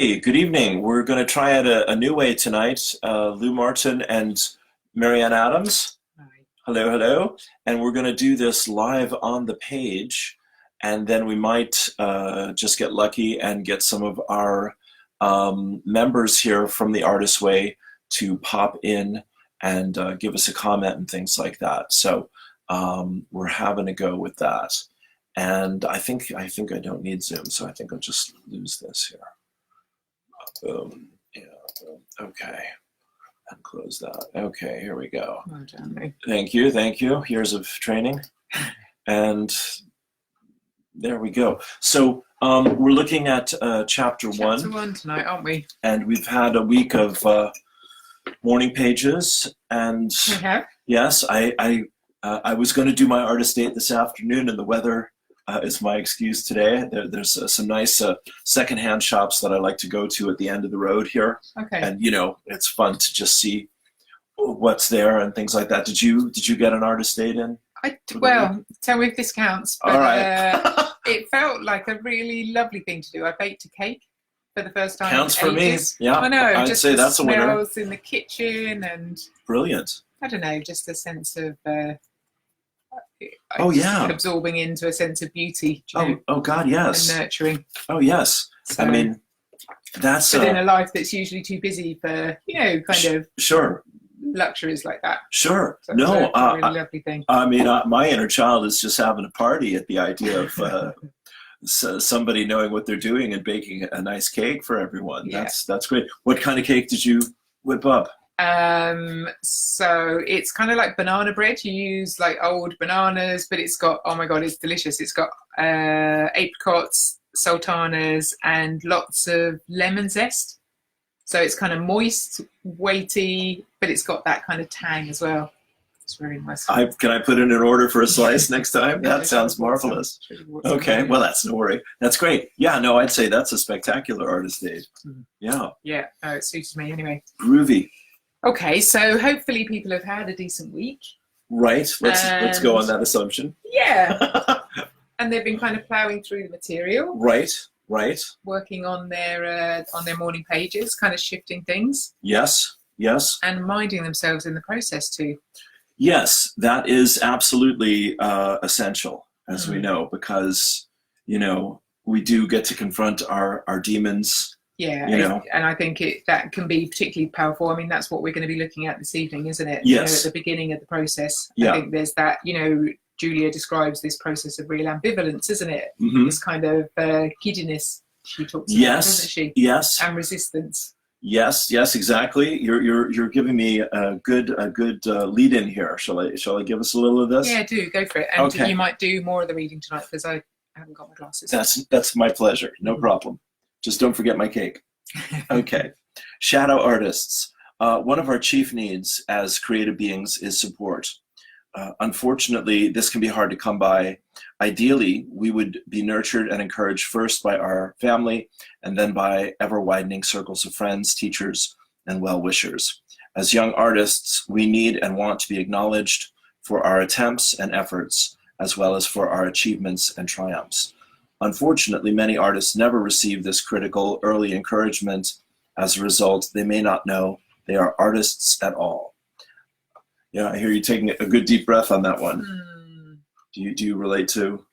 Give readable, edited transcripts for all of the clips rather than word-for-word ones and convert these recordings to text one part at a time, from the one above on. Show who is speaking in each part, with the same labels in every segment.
Speaker 1: Hey, good evening. We're going to try it a new way tonight. Lou Martin and Marianne Adams.
Speaker 2: Right.
Speaker 1: Hello, hello. And we're going to do this live on the page. And then we might just get lucky and get some of our members here from the Artist Way to pop in and give us a comment and things like that. So we're having a go with that. And I think I don't need Zoom, so I think I'll just lose this here. Boom. Yeah. Boom. Okay. And close that. Okay, here we go.
Speaker 2: Well done, Lou.
Speaker 1: Thank you. Thank you. Years of training. And there we go. So we're looking at chapter
Speaker 2: Chapter
Speaker 1: one,
Speaker 2: one tonight, aren't we?
Speaker 1: and we've had a week of morning pages. And
Speaker 2: We have.
Speaker 1: yes, I was going to do my artist date this afternoon, and the weather is my excuse today. There's some nice secondhand shops that I like to go to at the end of the road here,
Speaker 2: Okay.
Speaker 1: and it's fun to just see what's there and things like that. Did you get an artist date in?
Speaker 2: Well, tell me if this counts. But,
Speaker 1: All right.
Speaker 2: it felt like a really lovely thing to do. I baked a cake for the first time.
Speaker 1: Counts
Speaker 2: in
Speaker 1: for me.
Speaker 2: ages.
Speaker 1: Yeah,
Speaker 2: I know.
Speaker 1: I'd
Speaker 2: just
Speaker 1: say
Speaker 2: the
Speaker 1: that's a winner.
Speaker 2: smells in the kitchen, and
Speaker 1: Brilliant.
Speaker 2: I don't know, just a sense of.
Speaker 1: Oh,
Speaker 2: just
Speaker 1: yeah.
Speaker 2: absorbing into a sense of beauty.
Speaker 1: Oh God, yes.
Speaker 2: And nurturing.
Speaker 1: Oh yes.
Speaker 2: So,
Speaker 1: I mean, that's
Speaker 2: but in a life that's usually too busy for kind of
Speaker 1: sure,
Speaker 2: luxuries like that.
Speaker 1: sure.
Speaker 2: So it was
Speaker 1: No,
Speaker 2: a really lovely thing.
Speaker 1: I mean, my inner child is just having a party at the idea of somebody knowing what they're doing and baking a nice cake for everyone.
Speaker 2: Yeah.
Speaker 1: That's great. What kind of cake did you whip up?
Speaker 2: So it's kind of like banana bread. You use like old bananas, but it's got, oh my God, it's delicious. It's got apricots, sultanas, and lots of lemon zest. So it's kind of moist, weighty, but it's got that kind of tang as well. It's very nice.
Speaker 1: Can I put in an order for a slice next time?
Speaker 2: Yeah,
Speaker 1: That sounds marvelous.
Speaker 2: It's really what's
Speaker 1: Okay,
Speaker 2: in
Speaker 1: well, that's no worry. That's great. Yeah, no, I'd say that's a spectacular artist date.
Speaker 2: Mhm.
Speaker 1: Yeah,
Speaker 2: Yeah, no, it suited me anyway.
Speaker 1: groovy.
Speaker 2: Okay, so hopefully people have had a decent week.
Speaker 1: Right. Let's go on
Speaker 2: And-
Speaker 1: that assumption.
Speaker 2: Yeah, and they've been kind of ploughing through the material,
Speaker 1: Right. Right.
Speaker 2: working on their morning pages, kind of shifting things
Speaker 1: Yes. Yes.
Speaker 2: and minding themselves in the process too.
Speaker 1: Yes, that is absolutely essential, as we
Speaker 2: Mm.
Speaker 1: know, because we do get to confront our demons.
Speaker 2: Yeah,
Speaker 1: You
Speaker 2: and I think that can be particularly powerful. I mean, that's what we're going to be looking at this evening, isn't it?
Speaker 1: Yes.
Speaker 2: At the beginning of the process.
Speaker 1: Yeah.
Speaker 2: I think there's that, Julia describes this process of real ambivalence, isn't it?
Speaker 1: Mhm.
Speaker 2: This kind of giddiness she talks about,
Speaker 1: Yes.
Speaker 2: doesn't she?
Speaker 1: Yes.
Speaker 2: And resistance.
Speaker 1: Yes. Yes. Exactly. You're giving me a good lead in here. Shall I give us a little of this?
Speaker 2: Yeah, do go for it. And
Speaker 1: Okay.
Speaker 2: you might do more of the reading tonight because I haven't got my glasses.
Speaker 1: That's my pleasure. No
Speaker 2: Mhm.
Speaker 1: problem. Just don't forget my cake. Okay. Shadow artists. One of our chief needs as creative beings is support. Unfortunately, this can be hard to come by. Ideally, we would be nurtured and encouraged first by our family and then by ever-widening circles of friends, teachers, and well-wishers. As young artists, we need and want to be acknowledged for our attempts and efforts, as well as for our achievements and triumphs. Unfortunately, many artists never receive this critical early encouragement. As a result, they may not know they are artists at all. Yeah, I hear you taking a good deep breath on that one.
Speaker 2: Hmm.
Speaker 1: Do you relate to?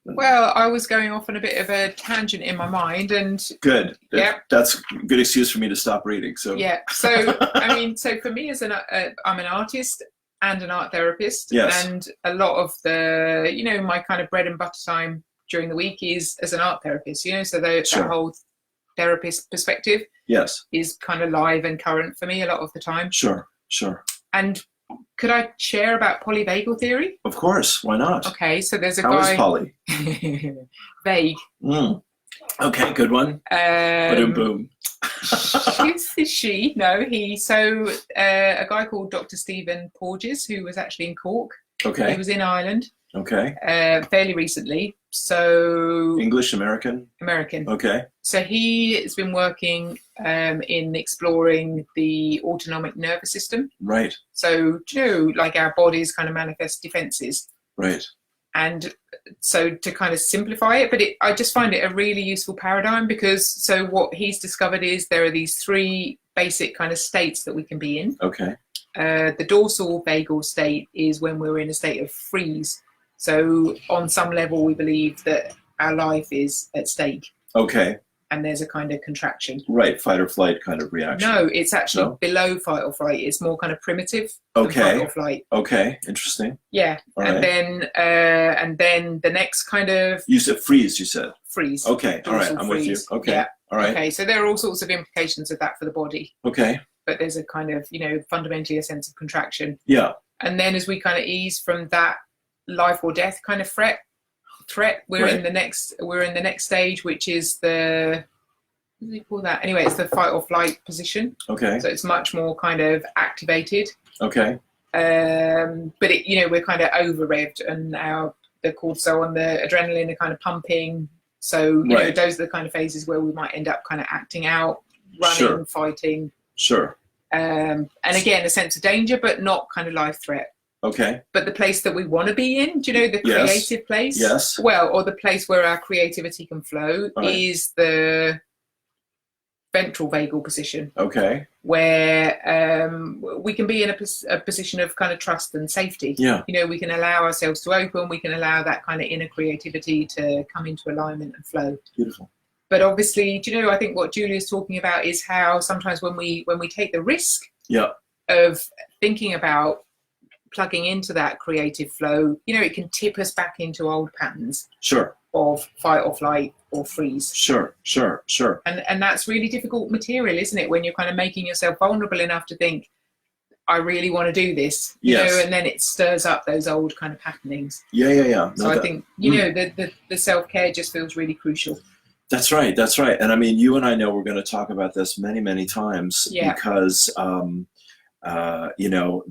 Speaker 2: Well, I was going off on a bit of a tangent in my mind, and
Speaker 1: Good.
Speaker 2: Yeah.
Speaker 1: That's a good excuse for me to stop reading. So
Speaker 2: yeah. So I mean, so for me, I'm an artist and an art therapist,
Speaker 1: Yes.
Speaker 2: and a lot of the, my kind of bread and butter time during the week is as an art therapist. So that
Speaker 1: Sure.
Speaker 2: whole therapist perspective
Speaker 1: yes,
Speaker 2: is kind of live and current for me a lot of the time.
Speaker 1: sure.
Speaker 2: And could I share about polyvagal theory?
Speaker 1: Of course. Why not?
Speaker 2: Okay, so there's a
Speaker 1: How is
Speaker 2: guy.
Speaker 1: Polly?
Speaker 2: Vague.
Speaker 1: Okay, good one. Boom, boom.
Speaker 2: She? No, he. So a guy called Dr. Stephen Porges, who was actually in Cork. He
Speaker 1: Okay.
Speaker 2: was in Ireland
Speaker 1: Okay.
Speaker 2: fairly recently. So
Speaker 1: English, American.
Speaker 2: American.
Speaker 1: Okay.
Speaker 2: So he has been working in exploring the autonomic nervous system.
Speaker 1: Right.
Speaker 2: So, like our bodies kind of manifest defenses.
Speaker 1: Right.
Speaker 2: And so to kind of simplify it, but I just find it a really useful paradigm, because so what he's discovered is there are these 3 basic kind of states that we can be in.
Speaker 1: Okay.
Speaker 2: The dorsal vagal state is when we're in a state of freeze. So on some level, we believe that our life is at stake.
Speaker 1: Okay.
Speaker 2: And there's a kind of contraction.
Speaker 1: Right, fight or flight kind of reaction.
Speaker 2: No, it's actually
Speaker 1: No?
Speaker 2: below fight or flight. It's more kind of primitive
Speaker 1: Okay.
Speaker 2: than fight or flight.
Speaker 1: Okay, interesting.
Speaker 2: Yeah.
Speaker 1: All
Speaker 2: and
Speaker 1: right.
Speaker 2: then the next kind of
Speaker 1: You said freeze, you said.
Speaker 2: freeze.
Speaker 1: Okay, all right,
Speaker 2: Dorsal
Speaker 1: I'm with you.
Speaker 2: freeze.
Speaker 1: Okay,
Speaker 2: Yeah.
Speaker 1: all right.
Speaker 2: Okay, so there are all sorts of implications of that for the body,
Speaker 1: Okay,
Speaker 2: but there's a kind of, fundamentally a sense of contraction.
Speaker 1: yeah,
Speaker 2: And then as we kind of ease from that life or death kind of threat, we're
Speaker 1: Right.
Speaker 2: in the next stage, which is the, what do they call that? Anyway, it's the fight or flight position.
Speaker 1: okay,
Speaker 2: So it's much more kind of activated.
Speaker 1: okay,
Speaker 2: But we're kind of over revved, and the cortisol and the adrenaline are kind of pumping. So
Speaker 1: Right.
Speaker 2: those are the kind of phases where we might end up kind of acting out, running,
Speaker 1: Sure.
Speaker 2: fighting,
Speaker 1: sure,
Speaker 2: and again a sense of danger, but not kind of life threat.
Speaker 1: okay,
Speaker 2: But the place that we want to be in, the
Speaker 1: Yes.
Speaker 2: creative place?
Speaker 1: yes,
Speaker 2: Well, or the place where our creativity can flow
Speaker 1: Right.
Speaker 2: is the ventral vagal position,
Speaker 1: okay,
Speaker 2: where we can be in a position of kind of trust and safety.
Speaker 1: yeah,
Speaker 2: We can allow ourselves to open, we can allow that kind of inner creativity to come into alignment and flow.
Speaker 1: beautiful.
Speaker 2: But obviously, I think what Julia's talking about is how sometimes when we take the risk
Speaker 1: Yeah,
Speaker 2: of thinking about plugging into that creative flow, it can tip us back into old patterns
Speaker 1: sure,
Speaker 2: of fight or flight or freeze.
Speaker 1: sure, sure, sure.
Speaker 2: And that's really difficult material, isn't it? When you're kind of making yourself vulnerable enough to think, I really want to do this,
Speaker 1: Yes.
Speaker 2: and then it stirs up those old kind of patternings.
Speaker 1: Yeah, yeah, yeah.
Speaker 2: So
Speaker 1: No,
Speaker 2: I
Speaker 1: that-
Speaker 2: think, the self-care just feels really crucial.
Speaker 1: That's right. That's right. And I mean, you and I know we're going to talk about this many, many times
Speaker 2: Yeah.
Speaker 1: because,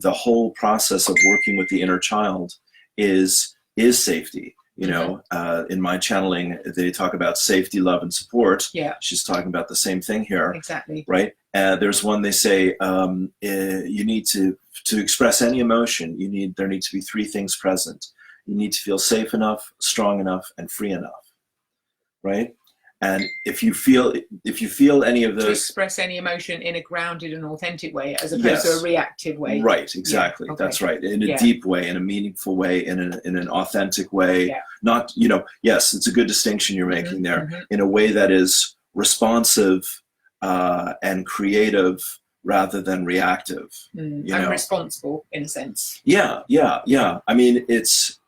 Speaker 1: the whole process of working with the inner child is safety. In my channeling, they talk about safety, love, and support.
Speaker 2: Yeah,
Speaker 1: She's talking about the same thing here,
Speaker 2: exactly.
Speaker 1: right? There's one they say you need to express any emotion. There need to be 3 things present. You need to feel safe enough, strong enough, and free enough, right? And if you feel any of
Speaker 2: To
Speaker 1: those,
Speaker 2: express any emotion in a grounded and authentic way, as opposed
Speaker 1: Yes.
Speaker 2: to a reactive way.
Speaker 1: right, exactly,
Speaker 2: Yeah, okay.
Speaker 1: that's right, in a
Speaker 2: Yeah.
Speaker 1: deep way, in a meaningful way, in an authentic way,
Speaker 2: Yeah.
Speaker 1: not, yes, it's a good distinction you're making there,
Speaker 2: Mhm.
Speaker 1: in a way that is responsive and creative rather than reactive.
Speaker 2: And
Speaker 1: You know.
Speaker 2: responsible in a sense.
Speaker 1: Yeah, yeah, yeah. I mean, it's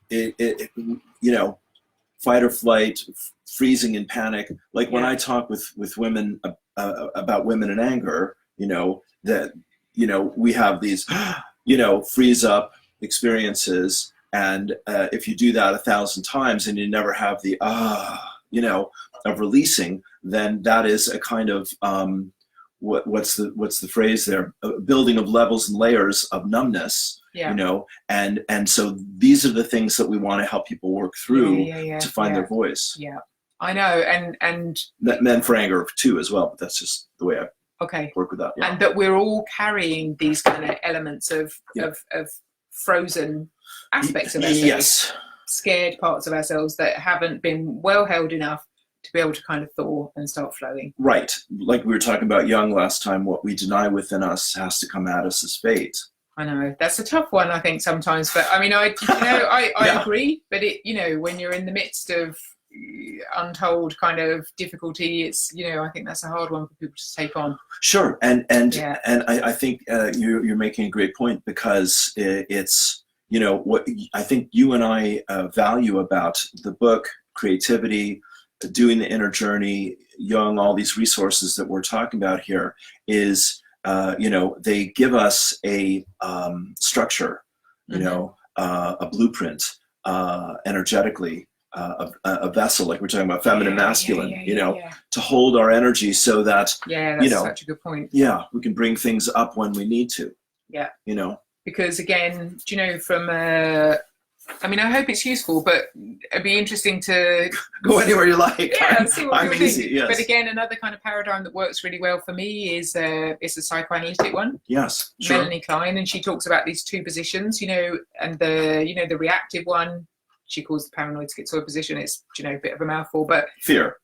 Speaker 1: fight or flight, freezing in panic. Like when
Speaker 2: Yeah.
Speaker 1: I talk with women about women in anger, that we have these freeze up experiences, and if you do that 1,000 times and you never have the of releasing, then that is a kind of what's the phrase there? A building of levels and layers of numbness.
Speaker 2: Yeah.
Speaker 1: And so these are the things that we want to help people work through
Speaker 2: Yeah.
Speaker 1: to find
Speaker 2: yeah.
Speaker 1: their voice.
Speaker 2: Yeah, I know, and
Speaker 1: Men for anger too as well, but that's just the way I
Speaker 2: okay,
Speaker 1: work with that. Yeah.
Speaker 2: and that we're all carrying these kind of elements of
Speaker 1: Yeah.
Speaker 2: of frozen aspects of ourselves,
Speaker 1: Yes.
Speaker 2: scared parts of ourselves that haven't been well held enough to be able to kind of thaw and start flowing.
Speaker 1: Right. Like we were talking about Jung last time, what we deny within us has to come at us as fate.
Speaker 2: I know that's a tough one, I think sometimes, but I mean, I
Speaker 1: Yeah.
Speaker 2: agree, but when you're in the midst of untold kind of difficulty, it's I think that's a hard one for people to take on.
Speaker 1: Sure. And
Speaker 2: Yeah.
Speaker 1: I think you're making a great point, because it's what I think you and I value about the book, creativity, doing the inner journey, Jung, all these resources that we're talking about here is they give us a structure, a blueprint, energetically, a vessel, like we're talking about feminine, masculine, to hold our energy so that,
Speaker 2: that's such a good point.
Speaker 1: we can bring things up when we need to.
Speaker 2: Yeah.
Speaker 1: Because
Speaker 2: again, from I hope it's useful, but it'd be interesting to
Speaker 1: go anywhere you like.
Speaker 2: See what
Speaker 1: I'm
Speaker 2: you
Speaker 1: easy,
Speaker 2: think.
Speaker 1: yes.
Speaker 2: But again, another kind of paradigm that works really well for me is a psychoanalytic one.
Speaker 1: Yes, sure.
Speaker 2: Melanie Klein, and she talks about these 2 positions, and the reactive one, she calls the paranoid schizoid position. It's, you know, a bit of a mouthful, but
Speaker 1: Fear.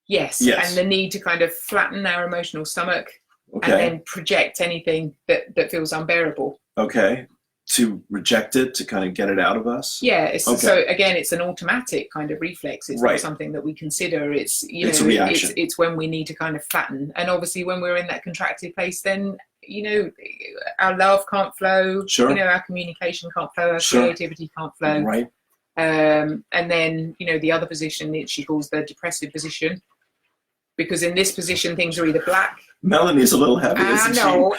Speaker 2: yes. And the need to kind of flatten our emotional stomach
Speaker 1: Okay.
Speaker 2: and then project anything that feels unbearable.
Speaker 1: Okay. To reject it, to kind of get it out of us.
Speaker 2: Yeah.
Speaker 1: Okay.
Speaker 2: So again, it's an automatic kind of reflex. It's
Speaker 1: Right.
Speaker 2: not something that we consider. It's, you
Speaker 1: It's
Speaker 2: know,
Speaker 1: a reaction.
Speaker 2: it's when we need to kind of flatten. And obviously when we're in that contracted place, then, you know, our love can't flow.
Speaker 1: Sure.
Speaker 2: You know, our communication can't flow. Our
Speaker 1: Sure.
Speaker 2: creativity can't flow.
Speaker 1: Right.
Speaker 2: And then, you know, the other position that she calls the depressive position, because in this position things are either black.
Speaker 1: Melanie's a little heavy, isn't
Speaker 2: I know,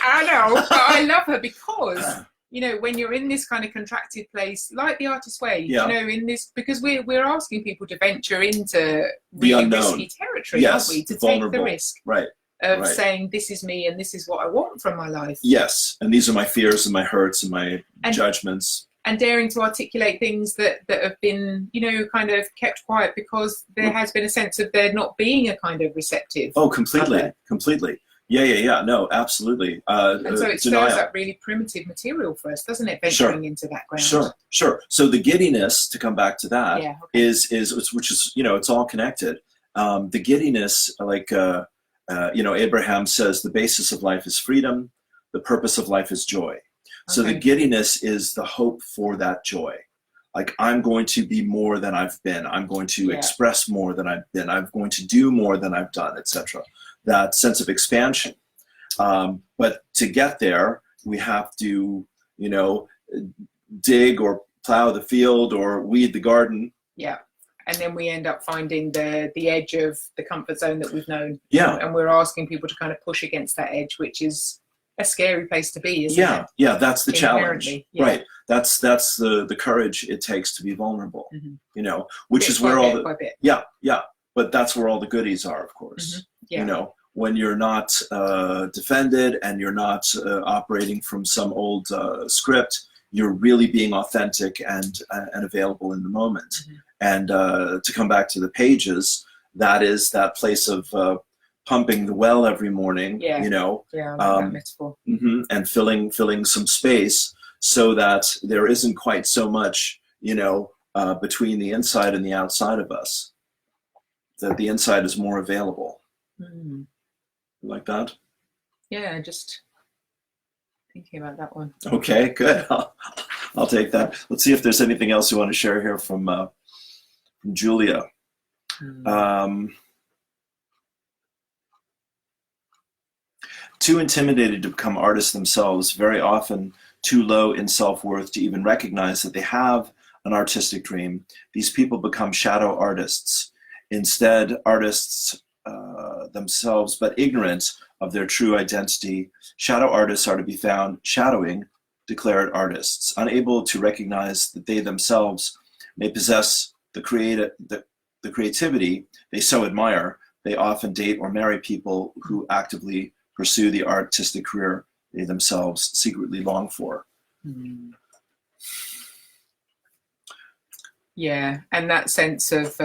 Speaker 2: but I love her because, you know, when you're in this kind of contracted place, like the artist's way,
Speaker 1: Yeah.
Speaker 2: you know, in this, because we're asking people to venture into
Speaker 1: The
Speaker 2: really
Speaker 1: unknown.
Speaker 2: risky territory,
Speaker 1: Yes,
Speaker 2: aren't we? To
Speaker 1: vulnerable.
Speaker 2: take the risk
Speaker 1: Right.
Speaker 2: of
Speaker 1: Right.
Speaker 2: saying, this is me and this is what I want from my life.
Speaker 1: Yes. And these are my fears and my hurts and my
Speaker 2: And-
Speaker 1: judgments.
Speaker 2: And daring to articulate things that have been, you know, kind of kept quiet because there has been a sense of there not being a kind of receptive.
Speaker 1: Oh, completely.
Speaker 2: Okay.
Speaker 1: Completely. Yeah. No, absolutely.
Speaker 2: And so it
Speaker 1: denial.
Speaker 2: stirs up really primitive material for us, doesn't it?
Speaker 1: Sure.
Speaker 2: Venturing into that ground.
Speaker 1: Sure. So the giddiness, to come back to that,
Speaker 2: Yeah.
Speaker 1: is which is, you know, it's all connected. The giddiness, like you know, Abraham says, the basis of life is freedom, the purpose of life is joy. So the
Speaker 2: Okay.
Speaker 1: giddiness is the hope for that joy. Like, I'm going to be more than I've been. I'm going to
Speaker 2: Yeah.
Speaker 1: express more than I've been. I'm going to do more than I've done, etc. That sense of expansion. But to get there, we have to, you know, dig or plow the field or weed the garden.
Speaker 2: Yeah. And then we end up finding the edge of the comfort zone that we've known.
Speaker 1: Yeah.
Speaker 2: And we're asking people to kind of push against that edge, which is a scary place to be, isn't it?
Speaker 1: Yeah, that's the challenge.
Speaker 2: Inherently, yeah.
Speaker 1: Right. That's the courage it takes to be vulnerable.
Speaker 2: Mhm.
Speaker 1: You know, which
Speaker 2: Bit
Speaker 1: is
Speaker 2: by
Speaker 1: where all
Speaker 2: bit
Speaker 1: the
Speaker 2: by bit.
Speaker 1: yeah. But that's where all the goodies are, of course.
Speaker 2: Yeah.
Speaker 1: You know, when you're not defended and you're not operating from some old script, you're really being authentic and available in the moment.
Speaker 2: Mhm.
Speaker 1: And to come back to the pages, that is that place of pumping the well every morning.
Speaker 2: Yeah.
Speaker 1: You know,
Speaker 2: Yeah, I love that metaphor.
Speaker 1: and filling some space so that there isn't quite so much, you know, between the inside and the outside of us. That the inside is more available.
Speaker 2: Mm.
Speaker 1: Like that?
Speaker 2: Yeah, just thinking about that one.
Speaker 1: Okay, good. I'll take that. Let's see if there's anything else you want to share here from Julia. Too intimidated to become artists themselves, very often too low in self-worth to even recognize that they have an artistic dream. These people become shadow artists. Instead, artists themselves, but ignorant of their true identity. Shadow artists are to be found shadowing declared artists, unable to recognize that they themselves may possess the creativity they so admire. They often date or marry people who actively pursue the artistic career they themselves secretly long for.
Speaker 2: Mm. Yeah, and that sense of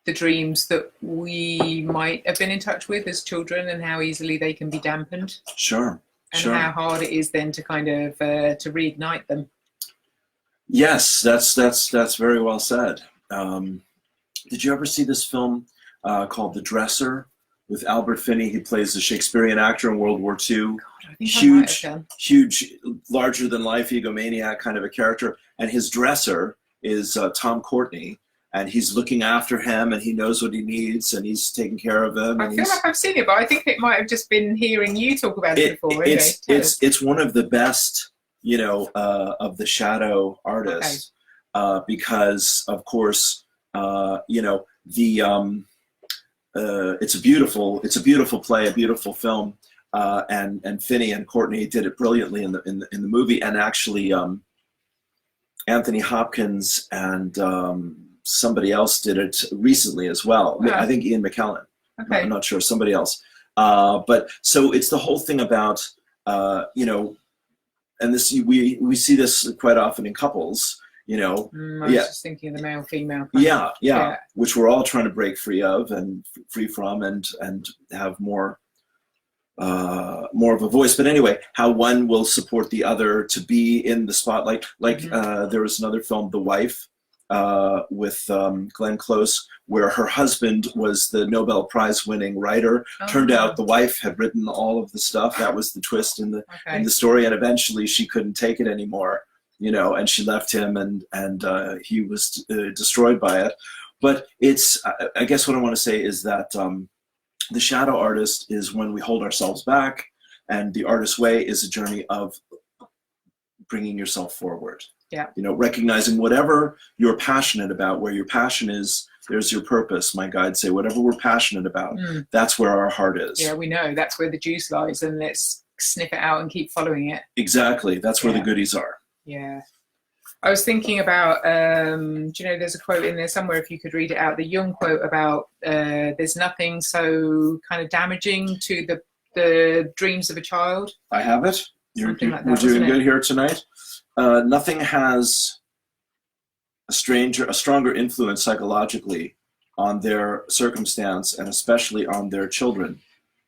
Speaker 2: the dreams that we might have been in touch with as children and how easily they can be dampened.
Speaker 1: Sure.
Speaker 2: And
Speaker 1: Sure.
Speaker 2: how hard it is then to kind of to reignite them.
Speaker 1: Yes, that's very well said. Did you ever see this film called The Dresser with Albert Finney? He plays a Shakespearean actor in World War II.
Speaker 2: God, I think I might have done.
Speaker 1: Huge, larger than life egomaniac kind of a character. And his dresser is Tom Courtenay. And he's looking after him, and he knows what he needs, and he's taking care of him.
Speaker 2: I
Speaker 1: And
Speaker 2: feel like I've seen it, but I think it might have just been hearing you talk about it before. Anyway,
Speaker 1: it's one of the best, you know, of the shadow artists, because of course, you know, the it's a beautiful play, a beautiful film, and Finney and Courtenay did it brilliantly in the movie, and actually Anthony Hopkins and somebody else did it recently as well.
Speaker 2: Wow.
Speaker 1: I think Ian McKellen.
Speaker 2: Okay.
Speaker 1: I'm not sure, somebody else. But so it's the whole thing about, you know, and this we see this quite often in couples, you know.
Speaker 2: I was just thinking of the male-female.
Speaker 1: Yeah, which we're all trying to break free of and free from and have more more of a voice. But anyway, how one will support the other to be in the spotlight. Like there was another film, The Wife, with Glenn Close, where her husband was the Nobel Prize winning writer. Turned out the wife had written all of the stuff. That was the twist in the story. And eventually she couldn't take it anymore, you know, and she left him, and he was destroyed by it. But it's, I guess what I want to say is that the shadow artist is when we hold ourselves back, and the artist's way is a journey of bringing yourself forward.
Speaker 2: Yeah.
Speaker 1: You know, recognizing whatever you're passionate about, where your passion is, there's your purpose. My guides say, whatever we're passionate about, that's where our heart is.
Speaker 2: Yeah, we know that's where the juice lies, and let's sniff it out and keep following it.
Speaker 1: Exactly. That's where the goodies are.
Speaker 2: Yeah. I was thinking about, do you know, there's a quote in there somewhere, if you could read it out, the Jung quote about there's nothing so kind of damaging to the dreams of a child.
Speaker 1: I have it. We're
Speaker 2: like
Speaker 1: doing good here tonight. Nothing has a stronger influence psychologically on their circumstance, and especially on their children,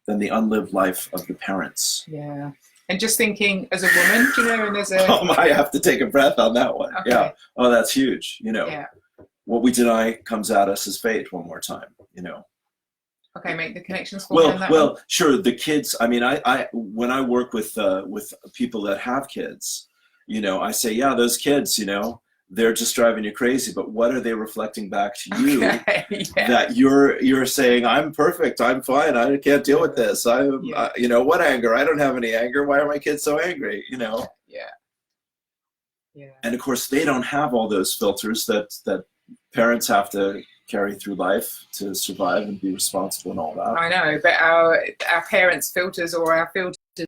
Speaker 1: than the unlived life of the parents.
Speaker 2: Yeah. And just thinking as a woman, do you know, and there's a...
Speaker 1: Oh, I have to take a breath on that one.
Speaker 2: Okay.
Speaker 1: Yeah. Oh, that's huge. You know,
Speaker 2: yeah.
Speaker 1: What we deny comes at us as fate one more time, you know.
Speaker 2: Okay, make the connections for me on that
Speaker 1: Well,
Speaker 2: one.
Speaker 1: sure. The kids, I mean, I when I work with people that have kids, you know, I say, yeah, those kids, you know, they're just driving you crazy, but what are they reflecting back to you that you're saying, I'm perfect, I'm fine, I can't deal with this, you know, what anger? I don't have any anger. Why are my kids so angry? You know?
Speaker 2: Yeah.
Speaker 1: And of course, they don't have all those filters that parents have to carry through life to survive and be responsible and all that.
Speaker 2: I know, but our parents' filters, or our filters, you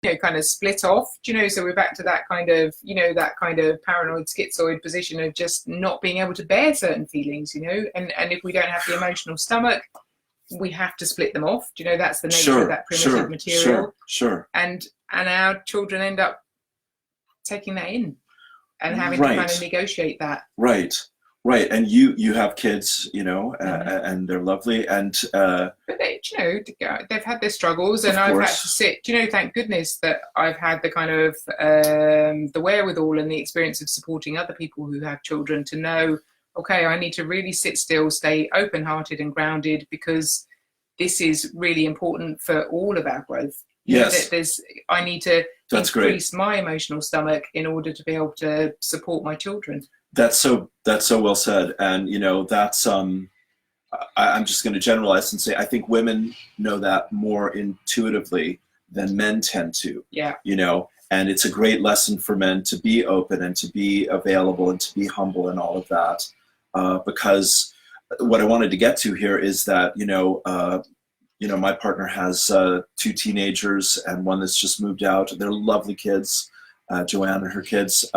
Speaker 2: know, kind of split off, do you know, so we're back to that kind of, you know, that kind of paranoid schizoid position of just not being able to bear certain feelings, you know, and if we don't have the emotional stomach, we have to split them off, do you know, that's the nature of that primitive material.
Speaker 1: Sure.
Speaker 2: And our children end up taking that in and having to kind of negotiate that.
Speaker 1: Right, and you have kids, you know, and they're lovely, and
Speaker 2: but they, you know, they've had their struggles, and I've had to sit. You know, thank goodness that I've had the kind of the wherewithal and the experience of supporting other people who have children to know, okay, I need to really sit still, stay open-hearted and grounded, because this is really important for all of our growth.
Speaker 1: Yes,
Speaker 2: I need to increase my emotional stomach in order to be able to support my children.
Speaker 1: That's so well said. And, you know, that's, I'm just going to generalize and say, I think women know that more intuitively than men tend to, you know, and it's a great lesson for men to be open and to be available and to be humble and all of that. Because what I wanted to get to here is that, you know, my partner has 2 teenagers and one that's just moved out. They're lovely kids, Joanne and her kids.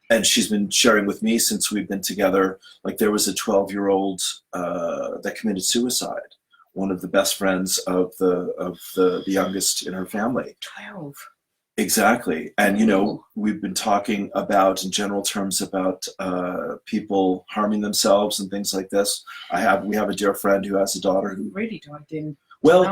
Speaker 1: And she's been sharing with me since we've been together, like there was a 12-year-old that committed suicide, one of the best friends of the youngest in her family.
Speaker 2: 12.
Speaker 1: Exactly. And, you know, we've been talking about, in general terms, about people harming themselves and things like this. We have a dear friend who has a daughter who
Speaker 2: really dived in.
Speaker 1: Well,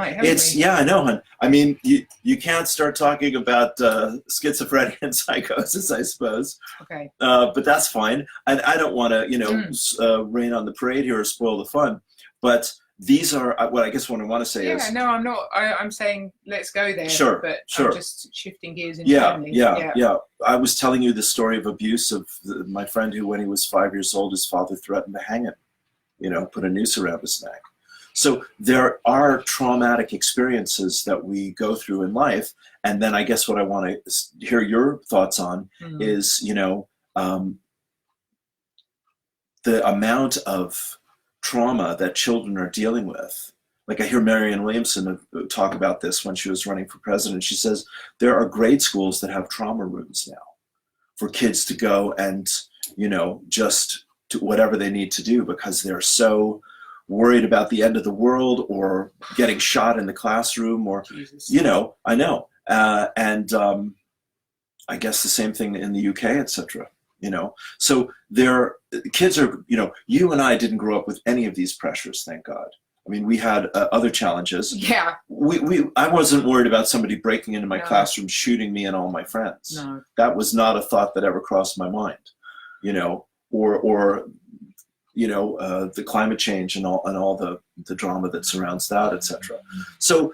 Speaker 1: yeah, I know, hon. I mean, you can't start talking about schizophrenia and psychosis, I suppose.
Speaker 2: Okay.
Speaker 1: But that's fine. And I don't want to, you know, rain on the parade here or spoil the fun. But these are what I want to say is.
Speaker 2: Yeah, no, I'm not. I'm saying let's go there.
Speaker 1: Sure.
Speaker 2: But
Speaker 1: I'm
Speaker 2: just shifting gears internally.
Speaker 1: Yeah. I was telling you the story of abuse of my friend who, when he was 5 years old, his father threatened to hang him. You know, put a noose around his neck. So there are traumatic experiences that we go through in life. And then I guess what I want to hear your thoughts on is, you know, the amount of trauma that children are dealing with. Like I hear Marianne Williamson talk about this when she was running for president. She says there are grade schools that have trauma rooms now for kids to go and, you know, just do whatever they need to do because they're so worried about the end of the world or getting shot in the classroom or, you know, I know. And I guess the same thing in the UK, etc. You know, so kids are, you know, you and I didn't grow up with any of these pressures, thank God. I mean, we had other challenges.
Speaker 2: Yeah.
Speaker 1: I wasn't worried about somebody breaking into my
Speaker 2: No.
Speaker 1: classroom, shooting me and all my friends.
Speaker 2: No.
Speaker 1: That was not a thought that ever crossed my mind, you know, or you know, the climate change and all the drama that surrounds that, etc. So,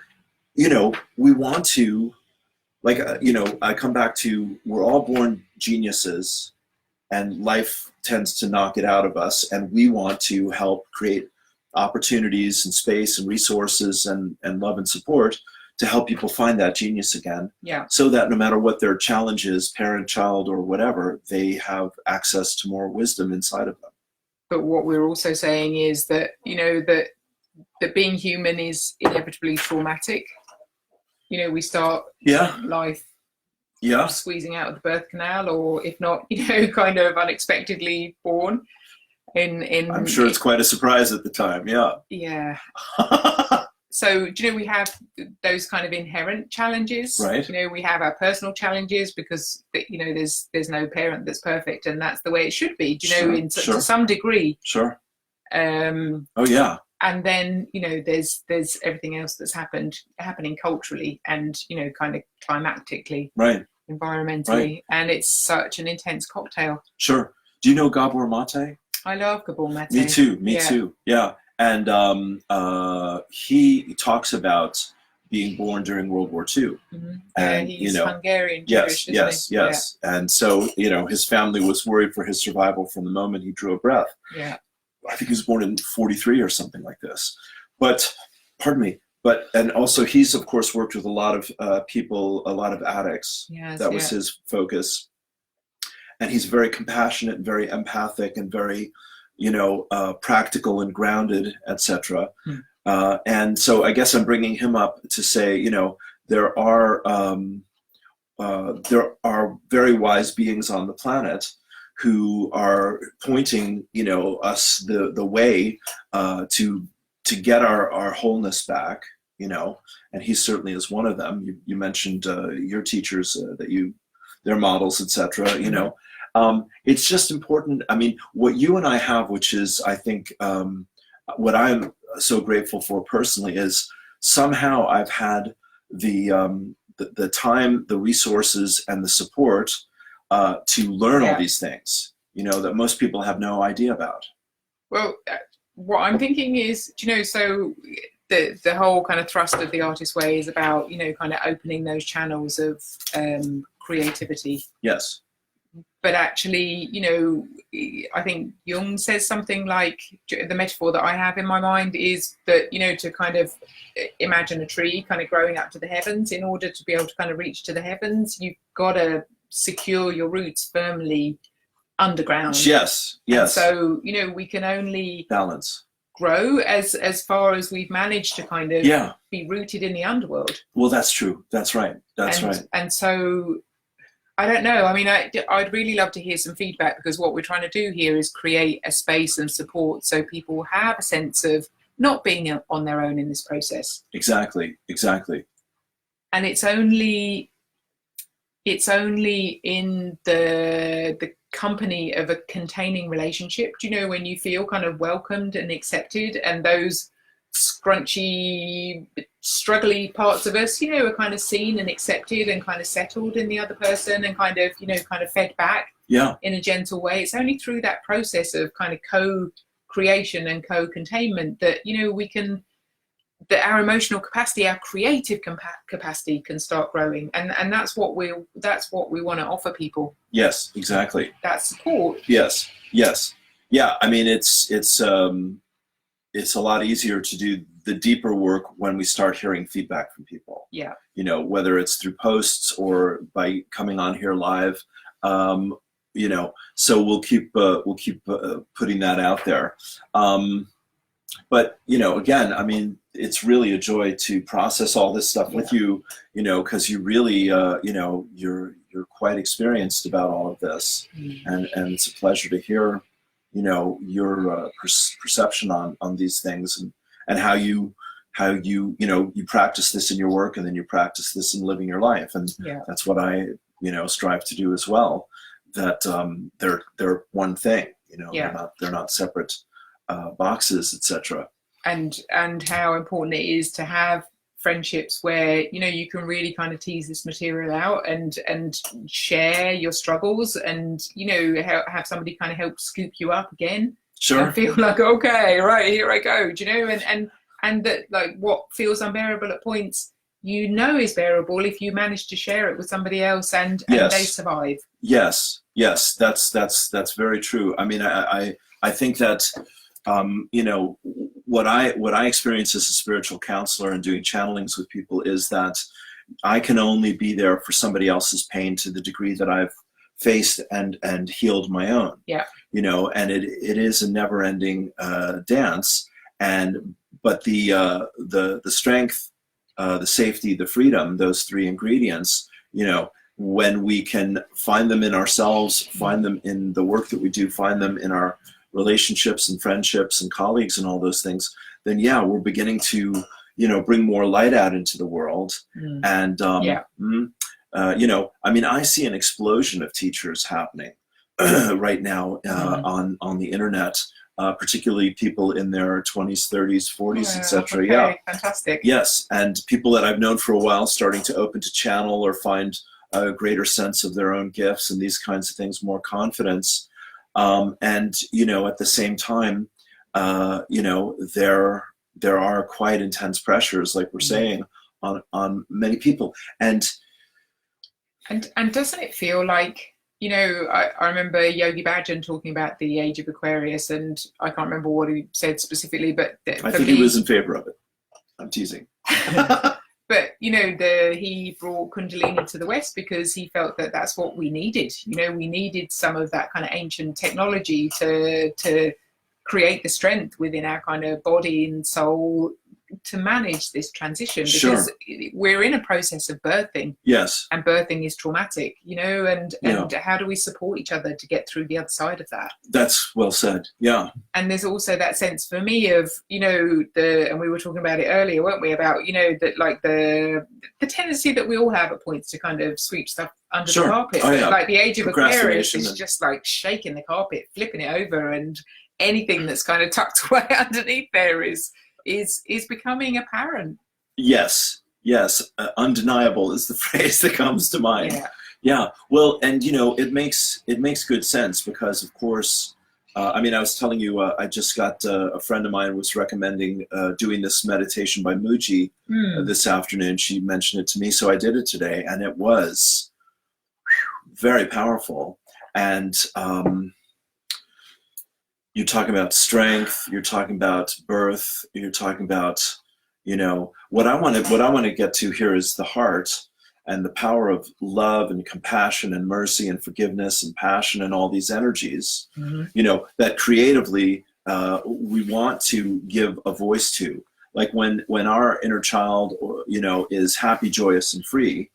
Speaker 1: you know, we want to, like, you know, I come back to, we're all born geniuses, and life tends to knock it out of us, and we want to help create opportunities and space and resources and love and support to help people find that genius again.
Speaker 2: Yeah.
Speaker 1: So that no matter what their challenge is, parent, child, or whatever, they have access to more wisdom inside of them.
Speaker 2: But what we're also saying is that, you know, that being human is inevitably traumatic. You know, we start life squeezing out of the birth canal, or if not, you know, kind of unexpectedly born. I'm
Speaker 1: sure it's quite a surprise at the time.
Speaker 2: Yeah. So, do you know, we have those kind of inherent challenges,
Speaker 1: right?
Speaker 2: You know, we have our personal challenges because, you know, there's no parent that's perfect, and that's the way it should be, do you know, to some degree.
Speaker 1: Sure.
Speaker 2: Oh
Speaker 1: yeah.
Speaker 2: And then, you know, there's everything else that's happening culturally and, you know, kind of climactically,
Speaker 1: right?
Speaker 2: Environmentally,
Speaker 1: right.
Speaker 2: And it's such an intense cocktail.
Speaker 1: Sure. Do you know Gabor Mate?
Speaker 2: I love Gabor Mate.
Speaker 1: Me too. Yeah. And he talks about being born during World War II.
Speaker 2: Mm-hmm.
Speaker 1: And,
Speaker 2: he's
Speaker 1: you know,
Speaker 2: Hungarian Jewish,
Speaker 1: yes. Yeah. And so, you know, his family was worried for his survival from the moment he drew a breath.
Speaker 2: Yeah.
Speaker 1: I think he was born in 43 or something like this. But, pardon me. And also he's, of course, worked with a lot of people, a lot of addicts.
Speaker 2: Yes,
Speaker 1: that was his focus. And he's very compassionate, very empathic, and very, you know, practical and grounded, etc. And so I guess I'm bringing him up to say, you know, there are very wise beings on the planet who are pointing, you know, us the way to get our wholeness back, you know, and he certainly is one of them. You mentioned your teachers, their models, etc. You know. It's just important. I mean, what you and I have, which is, I think, what I'm so grateful for personally, is somehow I've had the time, the resources, and the support to learn all these things, you know, that most people have no idea about.
Speaker 2: Well, what I'm thinking is, you know, so the whole kind of thrust of the Artist Way is about, you know, kind of opening those channels of creativity.
Speaker 1: Yes.
Speaker 2: But actually, you know, I think Jung says something like, the metaphor that I have in my mind is that, you know, to kind of imagine a tree kind of growing up to the heavens. In order to be able to kind of reach to the heavens, you've got to secure your roots firmly underground.
Speaker 1: Yes.
Speaker 2: And so, you know, we can only
Speaker 1: balance
Speaker 2: grow as far as we've managed to kind of be rooted in the underworld.
Speaker 1: Well, that's true. That's right. Right.
Speaker 2: And so, I don't know. I mean, I'd really love to hear some feedback, because what we're trying to do here is create a space and support so people have a sense of not being on their own in this process.
Speaker 1: Exactly.
Speaker 2: And it's only in the company of a containing relationship, do you know, when you feel kind of welcomed and accepted, and those scrunchy, struggly parts of us, you know, are kind of seen and accepted and kind of settled in the other person, and kind of, you know, kind of fed back in a gentle way. It's only through that process of kind of co-creation and co-containment that, you know, that our emotional capacity, our creative capacity can start growing, and that's what we want to offer people.
Speaker 1: Yes, exactly.
Speaker 2: That support.
Speaker 1: Yes. Yeah. I mean, it's a lot easier to do the deeper work when we start hearing feedback from people.
Speaker 2: Yeah.
Speaker 1: You know, whether it's through posts or by coming on here live, you know, so we'll keep putting that out there. But, you know, again, I mean, it's really a joy to process all this stuff with you, you know, because you really, you know, you're quite experienced about all of this, and it's a pleasure to hear, you know, your perception on these things, and how you know, you practice this in your work, and then you practice this in living your life, and that's what I, you know, strive to do as well. That they're one thing, you know, they're not separate boxes, etc.
Speaker 2: and how important it is to have friendships where you can really kind of tease this material out and share your struggles, and have somebody kind of help scoop you up again.
Speaker 1: Sure.
Speaker 2: And feel like, okay, right, here I go. Do you know? And that, like, what feels unbearable at points, is bearable if you manage to share it with somebody else, and
Speaker 1: Yes.
Speaker 2: they survive.
Speaker 1: Yes, that's very true. I mean, I think that what I experience as a spiritual counselor and doing channelings with people is that I can only be there for somebody else's pain to the degree that I've faced and healed my own.
Speaker 2: Yeah.
Speaker 1: And it is a never-ending dance. But the strength, the safety, the freedom, those three ingredients, when we can find them in ourselves, find them in the work that we do, find them in our relationships and friendships and colleagues and all those things, then we're beginning to bring more light out into the world. And I mean, I see an explosion of teachers happening right now on the internet, particularly people in their 20s, 30s, 40s, etc.
Speaker 2: Okay.
Speaker 1: Yeah,
Speaker 2: Fantastic.
Speaker 1: yes, and people that I've known for a while starting to open to channel or find a greater sense of their own gifts and these kinds of things, more confidence. And at the same time, there are quite intense pressures, like we're saying, on many people. And
Speaker 2: doesn't it feel like, I remember Yogi Bhajan talking about the age of Aquarius, and I can't remember what he said specifically, but
Speaker 1: I think he was in favor of it. I'm teasing.
Speaker 2: But he brought Kundalini to the West because he felt that that's what we needed. We needed some of that kind of ancient technology to create the strength within our kind of body and soul to manage this transition, because we're in a process of birthing.
Speaker 1: Yes.
Speaker 2: And birthing is traumatic, and how do we support each other to get through the other side of that?
Speaker 1: That's well said. Yeah.
Speaker 2: And there's also that sense for me of, and we were talking about it earlier, weren't we, about, that like the tendency that we all have at points to kind of sweep stuff under the carpet.
Speaker 1: Oh, yeah.
Speaker 2: Like the age of Aquarius is
Speaker 1: and
Speaker 2: just like shaking the carpet, flipping it over, and anything that's kind of tucked away underneath there is becoming apparent.
Speaker 1: Yes. Undeniable is the phrase that comes to mind. Yeah. Well, and it makes good sense, because of course, I mean, I was telling you, I just got a friend of mine was recommending doing this meditation by Muji this afternoon. She mentioned it to me, so I did it today, and it was very powerful. And you're talking about strength, you're talking about birth, you're talking about, what I want to get to here is the heart and the power of love and compassion and mercy and forgiveness and passion and all these energies, that creatively we want to give a voice to. Like when our inner child, is happy, joyous, and free,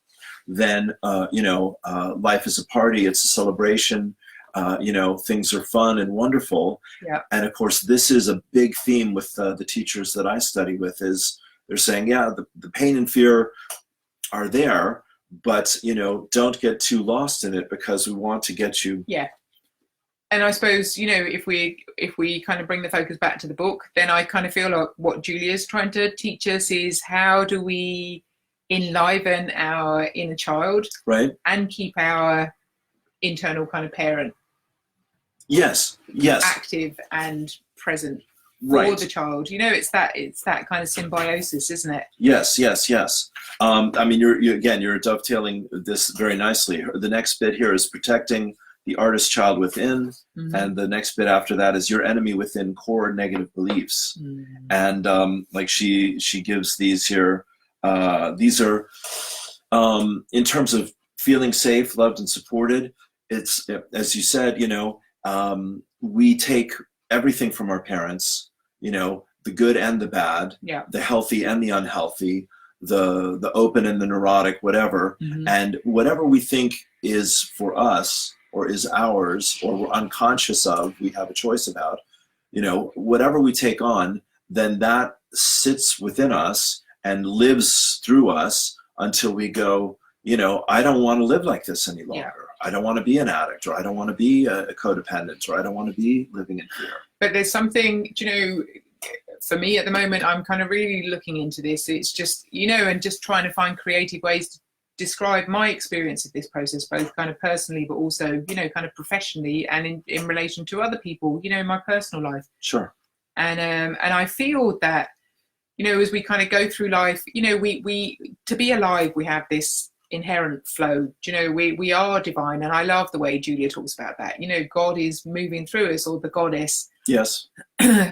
Speaker 1: then, life is a party, it's a celebration. Things are fun and wonderful.
Speaker 2: Yeah.
Speaker 1: And of course, this is a big theme with the teachers that I study with, is they're saying, the pain and fear are there, but, don't get too lost in it, because we want to get you.
Speaker 2: Yeah. And I suppose, if we kind of bring the focus back to the book, then I kind of feel like what Julia's trying to teach us is, how do we enliven our inner child,
Speaker 1: right,
Speaker 2: and keep our internal kind of parent
Speaker 1: yes
Speaker 2: active and present
Speaker 1: right
Speaker 2: for the child. It's that kind of symbiosis, isn't it?
Speaker 1: Yes. I mean, you're dovetailing this very nicely. The next bit here is protecting the artist child within, and the next bit after that is your enemy within, core negative beliefs. And like she gives these here, these are in terms of feeling safe, loved, and supported. It's, as you said, we take everything from our parents, the good and the bad, the healthy and the unhealthy, the open and the neurotic, whatever. And whatever we think is for us, or is ours, or we're unconscious of, we have a choice about, whatever we take on, then that sits within us and lives through us until we go, I don't want to live like this any longer. I don't want to be an addict, or I don't want to be a codependent, or I don't want to be living in fear.
Speaker 2: But there's something, for me at the moment, I'm kind of really looking into this. It's just, and just trying to find creative ways to describe my experience of this process, both kind of personally, but also, kind of professionally and in relation to other people, in my personal life.
Speaker 1: Sure.
Speaker 2: And I feel that, as we kind of go through life, we to be alive, we have this inherent flow. We are divine, and I love the way Julia talks about that. God is moving through us, or the goddess.
Speaker 1: Yes.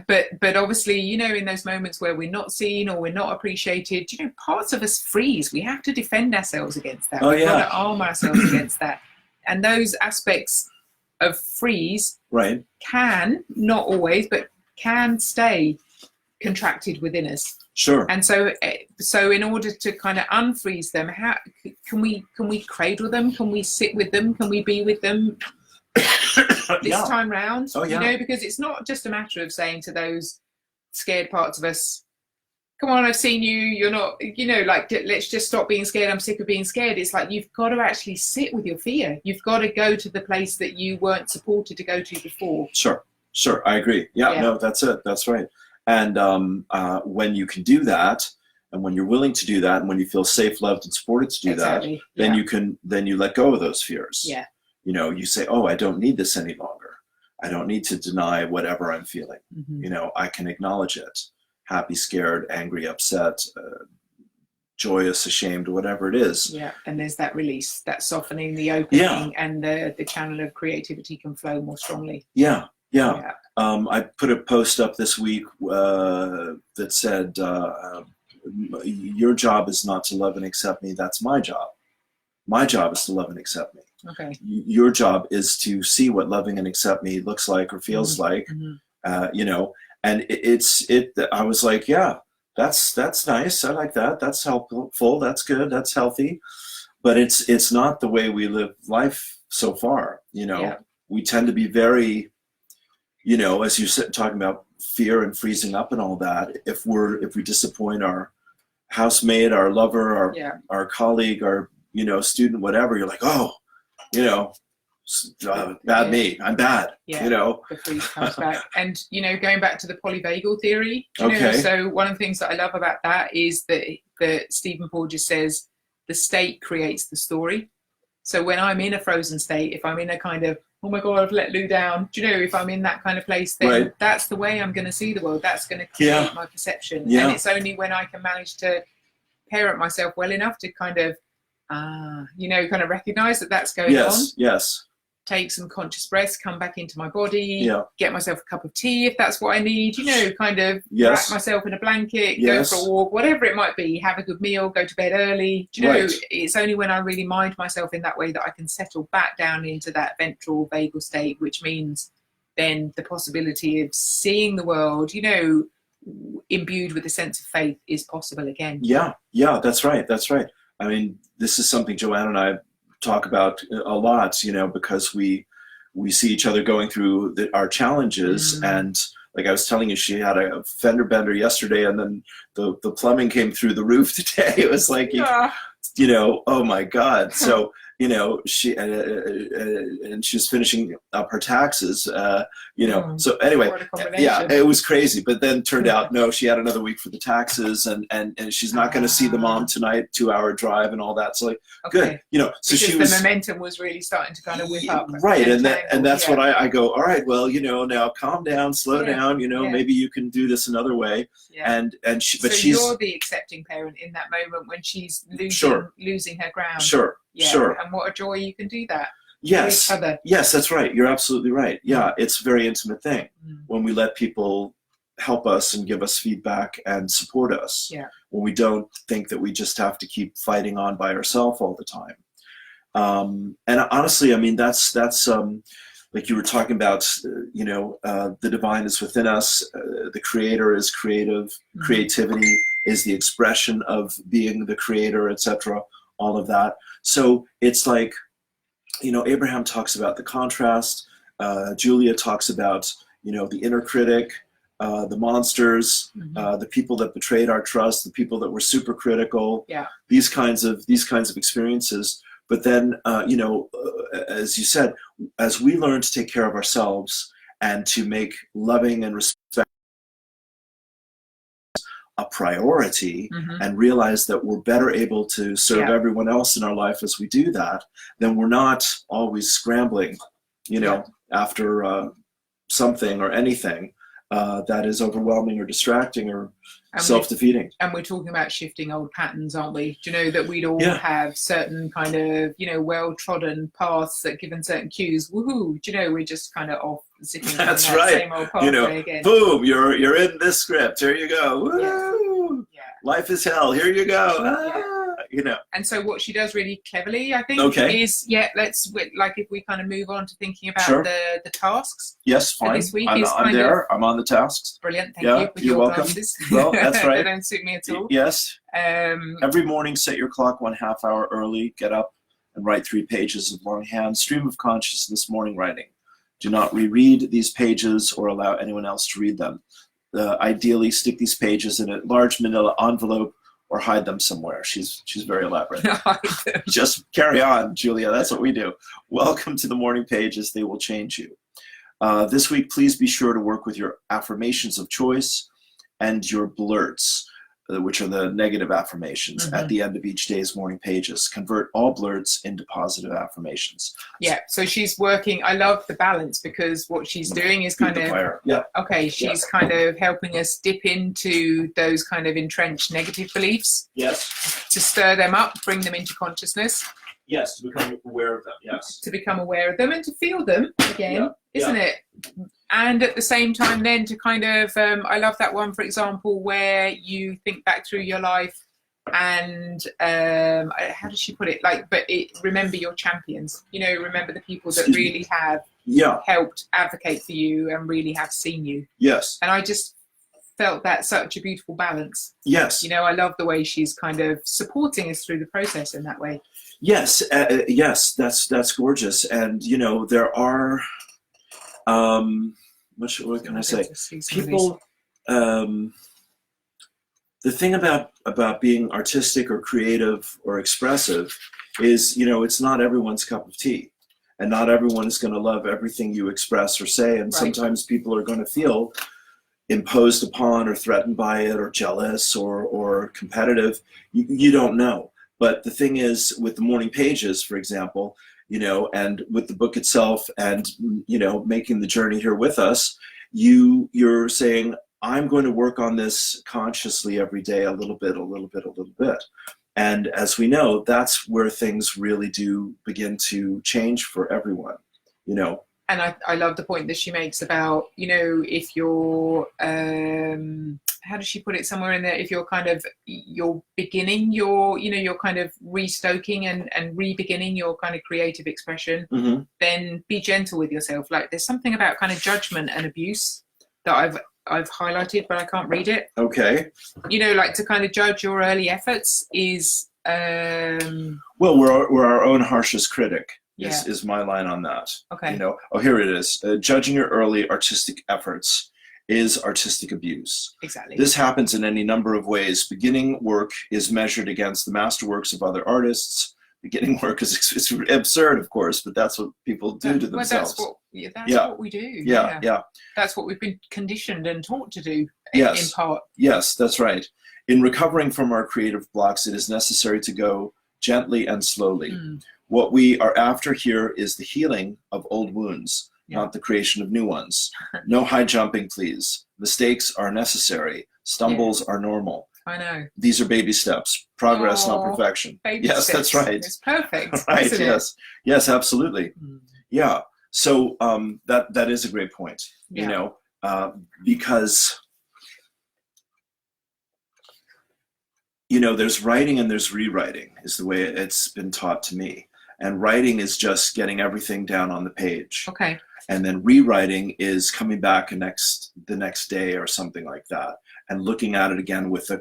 Speaker 2: but obviously, in those moments where we're not seen or we're not appreciated, parts of us freeze. We have to defend ourselves against that. We've got to arm ourselves against that. And those aspects of freeze can, not always, but can stay contracted within us.
Speaker 1: Sure.
Speaker 2: And so in order to kind of unfreeze them, how can we cradle them? Can we sit with them? Can we be with them this time round? Because it's not just a matter of saying to those scared parts of us, come on, I've seen you, you're not, let's just stop being scared, I'm sick of being scared. It's like, you've got to actually sit with your fear. You've got to go to the place that you weren't supported to go to before.
Speaker 1: Sure, I agree. No, that's it. That's right. And when you can do that, and when you're willing to do that, and when you feel safe, loved, and supported to do that, then you let go of those fears.
Speaker 2: Yeah.
Speaker 1: You say, oh, I don't need this any longer. I don't need to deny whatever I'm feeling.
Speaker 2: Mm-hmm.
Speaker 1: I can acknowledge it. Happy, scared, angry, upset, joyous, ashamed, whatever it is.
Speaker 2: Yeah, and there's that release, that softening, the opening, and the channel of creativity can flow more strongly.
Speaker 1: Yeah. I put a post up this week that said, your job is not to love and accept me. That's my job. My job is to love and accept me.
Speaker 2: Okay.
Speaker 1: Your job is to see what loving and accept me looks like or feels like, and I was like, yeah, that's nice. I like that. That's helpful. That's good. That's healthy. But it's not the way we live life so far. We tend to be very, as you're talking about fear and freezing up and all that, if we disappoint our housemate, our lover, our colleague, our student, whatever, you're like, oh, bad me, I'm bad.
Speaker 2: The freeze comes back. And going back to the polyvagal theory, so one of the things that I love about that is that Stephen Porges says the state creates the story. So when I'm in a frozen state, if I'm in a kind of, oh my God, I've let Lou down, if I'm in that kind of place, then that's the way I'm going to see the world. That's going to create my perception. And it's only when I can manage to parent myself well enough to kind of, kind of recognize that that's going on.
Speaker 1: Yes.
Speaker 2: Take some conscious breaths, come back into my body, get myself a cup of tea if that's what I need, kind of wrap myself in a blanket, go for a walk, whatever it might be, have a good meal, go to bed early. It's only when I really mind myself in that way that I can settle back down into that ventral vagal state, which means then the possibility of seeing the world, imbued with a sense of faith is possible again.
Speaker 1: Yeah, that's right. I mean, this is something Joanne and I talk about a lot, because we see each other going through our challenges. And like I was telling you, she had a fender bender yesterday, and then the plumbing came through the roof today. It was like, oh my God. So, she and she was finishing up her taxes, so anyway, it was crazy. But then turned out, no, she had another week for the taxes, and she's not going to see the mom tonight, 2-hour drive and all that. So like, good, so
Speaker 2: because the momentum was really starting to kind of whip up.
Speaker 1: Right. And that's what I go, all right, well, now calm down, slow down, maybe you can do this another way. And she's,
Speaker 2: you're the accepting parent in that moment when she's losing her ground.
Speaker 1: Sure.
Speaker 2: And what a joy you can do that.
Speaker 1: Yes.
Speaker 2: For each other.
Speaker 1: Yes, that's right. You're absolutely right. Yeah, it's a very intimate thing when we let people help us and give us feedback and support us.
Speaker 2: Yeah.
Speaker 1: When we don't think that we just have to keep fighting on by ourselves all the time. And honestly, I mean, that's like you were talking about, the divine is within us. The creator is creative. Creativity is the expression of being the creator, etc. All of that. So it's like, Abraham talks about the contrast. Julia talks about, the inner critic, the monsters, the people that betrayed our trust, the people that were super critical.
Speaker 2: Yeah.
Speaker 1: These kinds of experiences. But then, as you said, as we learn to take care of ourselves and to make loving and respect a priority
Speaker 2: Mhm.
Speaker 1: and realize that we're better able to serve
Speaker 2: Yeah.
Speaker 1: everyone else in our life as we do that, then we're not always scrambling, after something or anything that is overwhelming or distracting or
Speaker 2: And
Speaker 1: self-defeating.
Speaker 2: and we're talking about shifting old patterns, aren't we? Do you know that we'd all
Speaker 1: Yeah.
Speaker 2: have certain kind of, well-trodden paths that given certain cues, woohoo, do you know, we're just kind of off zipping down
Speaker 1: That's
Speaker 2: that
Speaker 1: right.
Speaker 2: same old pathway again.
Speaker 1: Boom, you're in this script. Here you go. Woo!
Speaker 2: Yeah.
Speaker 1: Life is hell. Here you go.
Speaker 2: And so what she does really cleverly, I think,
Speaker 1: Okay.
Speaker 2: is, like if we kind of move on to thinking about
Speaker 1: Sure.
Speaker 2: the tasks.
Speaker 1: Yes, fine.
Speaker 2: this week
Speaker 1: I'm,
Speaker 2: is
Speaker 1: I'm
Speaker 2: kind
Speaker 1: there. I'm on the tasks.
Speaker 2: Brilliant, thank
Speaker 1: Yeah,
Speaker 2: you. With
Speaker 1: you're
Speaker 2: your
Speaker 1: welcome.
Speaker 2: glasses.
Speaker 1: Well, that's right.
Speaker 2: They don't suit me at all.
Speaker 1: Yes.
Speaker 2: Um,
Speaker 1: Every morning, set your clock 1/2 hour early. Get up and write 3 pages of longhand stream of consciousness morning writing. Do not reread these pages or allow anyone else to read them. Ideally, stick these pages in a large manila envelope or hide them somewhere. She's very elaborate. Just carry on, Julia. That's what we do. Welcome to the morning pages. They will change you. This week, please be sure to work with your affirmations of choice and your blurts, which are the negative affirmations at the end of each day's morning pages. Convert all blurts into positive affirmations.
Speaker 2: Yeah, so she's working. I love the balance because what she's doing is
Speaker 1: Feed
Speaker 2: kind
Speaker 1: the
Speaker 2: of
Speaker 1: fire. Yeah.
Speaker 2: okay. She's kind of helping us dip into those kind of entrenched negative beliefs
Speaker 1: Yes.
Speaker 2: to stir them up, bring them into consciousness,
Speaker 1: Yes. To become aware of them. Yes.
Speaker 2: to become aware of them and to feel them again,
Speaker 1: Yeah,
Speaker 2: isn't it? And at the same time, then to kind of, I love that one, for example, where you think back through your life and how does she put it? Remember your champions. Remember the people that
Speaker 1: Excuse me.
Speaker 2: really have helped advocate for you and really have seen you.
Speaker 1: Yes.
Speaker 2: And I just felt that such a beautiful balance.
Speaker 1: Yes.
Speaker 2: I love the way she's kind of supporting us through the process in that way.
Speaker 1: Yes. Yes. That's gorgeous. And there are. What can I say? People. The thing about being artistic or creative or expressive is, it's not everyone's cup of tea, and not everyone is going to love everything you express or say. And sometimes people are going to feel imposed upon or threatened by it or jealous or competitive. You don't know. But the thing is, with the morning pages, for example, and with the book itself and, making the journey here with us, you're saying, I'm going to work on this consciously every day, a little bit. And as we know, that's where things really do begin to change for everyone,
Speaker 2: And I love the point that she makes about, if you're, how does she put it somewhere in there? If you're kind of, you're beginning you're kind of restoking and re-beginning your kind of creative expression, then be gentle with yourself. Like there's something about kind of judgment and abuse that I've highlighted, but I can't read it.
Speaker 1: Okay.
Speaker 2: Like to kind of judge your early efforts is...
Speaker 1: Well, we're our own harshest critic.
Speaker 2: Yeah.
Speaker 1: Is my line on that.
Speaker 2: Okay.
Speaker 1: Here it is. Judging your early artistic efforts is artistic abuse.
Speaker 2: Exactly.
Speaker 1: This happens in any number of ways. Beginning work is measured against the masterworks of other artists. Beginning work is it's absurd, of course, but that's what people do to themselves.
Speaker 2: Well, that's what we do.
Speaker 1: Yeah.
Speaker 2: That's what we've been conditioned and taught to do in part.
Speaker 1: Yes, that's right. In recovering from our creative blocks, it is necessary to go gently and slowly. What we are after here is the healing of old wounds, not the creation of new ones. No high jumping, please. Mistakes are necessary. Stumbles are normal.
Speaker 2: I know.
Speaker 1: These are baby steps. Progress, not perfection.
Speaker 2: Yes,
Speaker 1: steps. That's right.
Speaker 2: It's perfect.
Speaker 1: Right.
Speaker 2: Isn't
Speaker 1: Yes.
Speaker 2: It?
Speaker 1: Yes. Absolutely. Yeah. So that is a great point. Because there's writing and there's rewriting is the way it's been taught to me. And writing is just getting everything down on the page.
Speaker 2: Okay.
Speaker 1: And then rewriting is coming back the next day or something like that, and looking at it again with a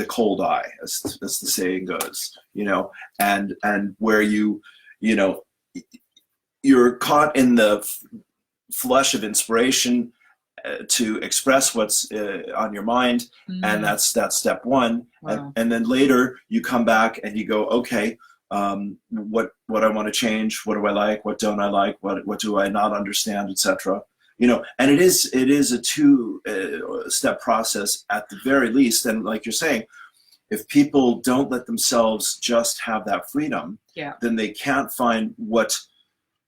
Speaker 1: cold eye, as the saying goes. And where you're caught in the flush of inspiration to express what's on your mind, and that's step one.
Speaker 2: Wow.
Speaker 1: And then later you come back and you go, okay. What I want to change, what do I like, what don't I like, what do I not understand, etc. And it is a two-step process at the very least. And like you're saying, if people don't let themselves just have that freedom, then they can't find what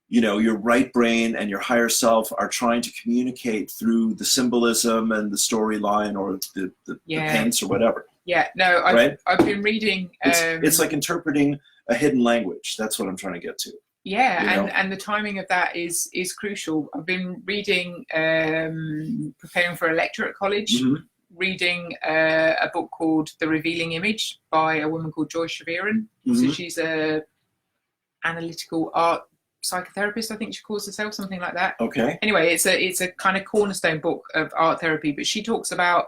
Speaker 1: your right brain and your higher self are trying to communicate through the symbolism and the storyline or the paints or whatever.
Speaker 2: No, I've been reading.
Speaker 1: It's like interpreting a hidden language. That's what I'm trying to get to.
Speaker 2: And the timing of that is crucial. I've been reading, preparing for a lecture at college, reading a book called The Revealing Image by a woman called Joyce Shaviran. So she's a analytical art psychotherapist, I think she calls herself, something like that.
Speaker 1: Okay.
Speaker 2: Anyway, it's a kind of cornerstone book of art therapy, but she talks about,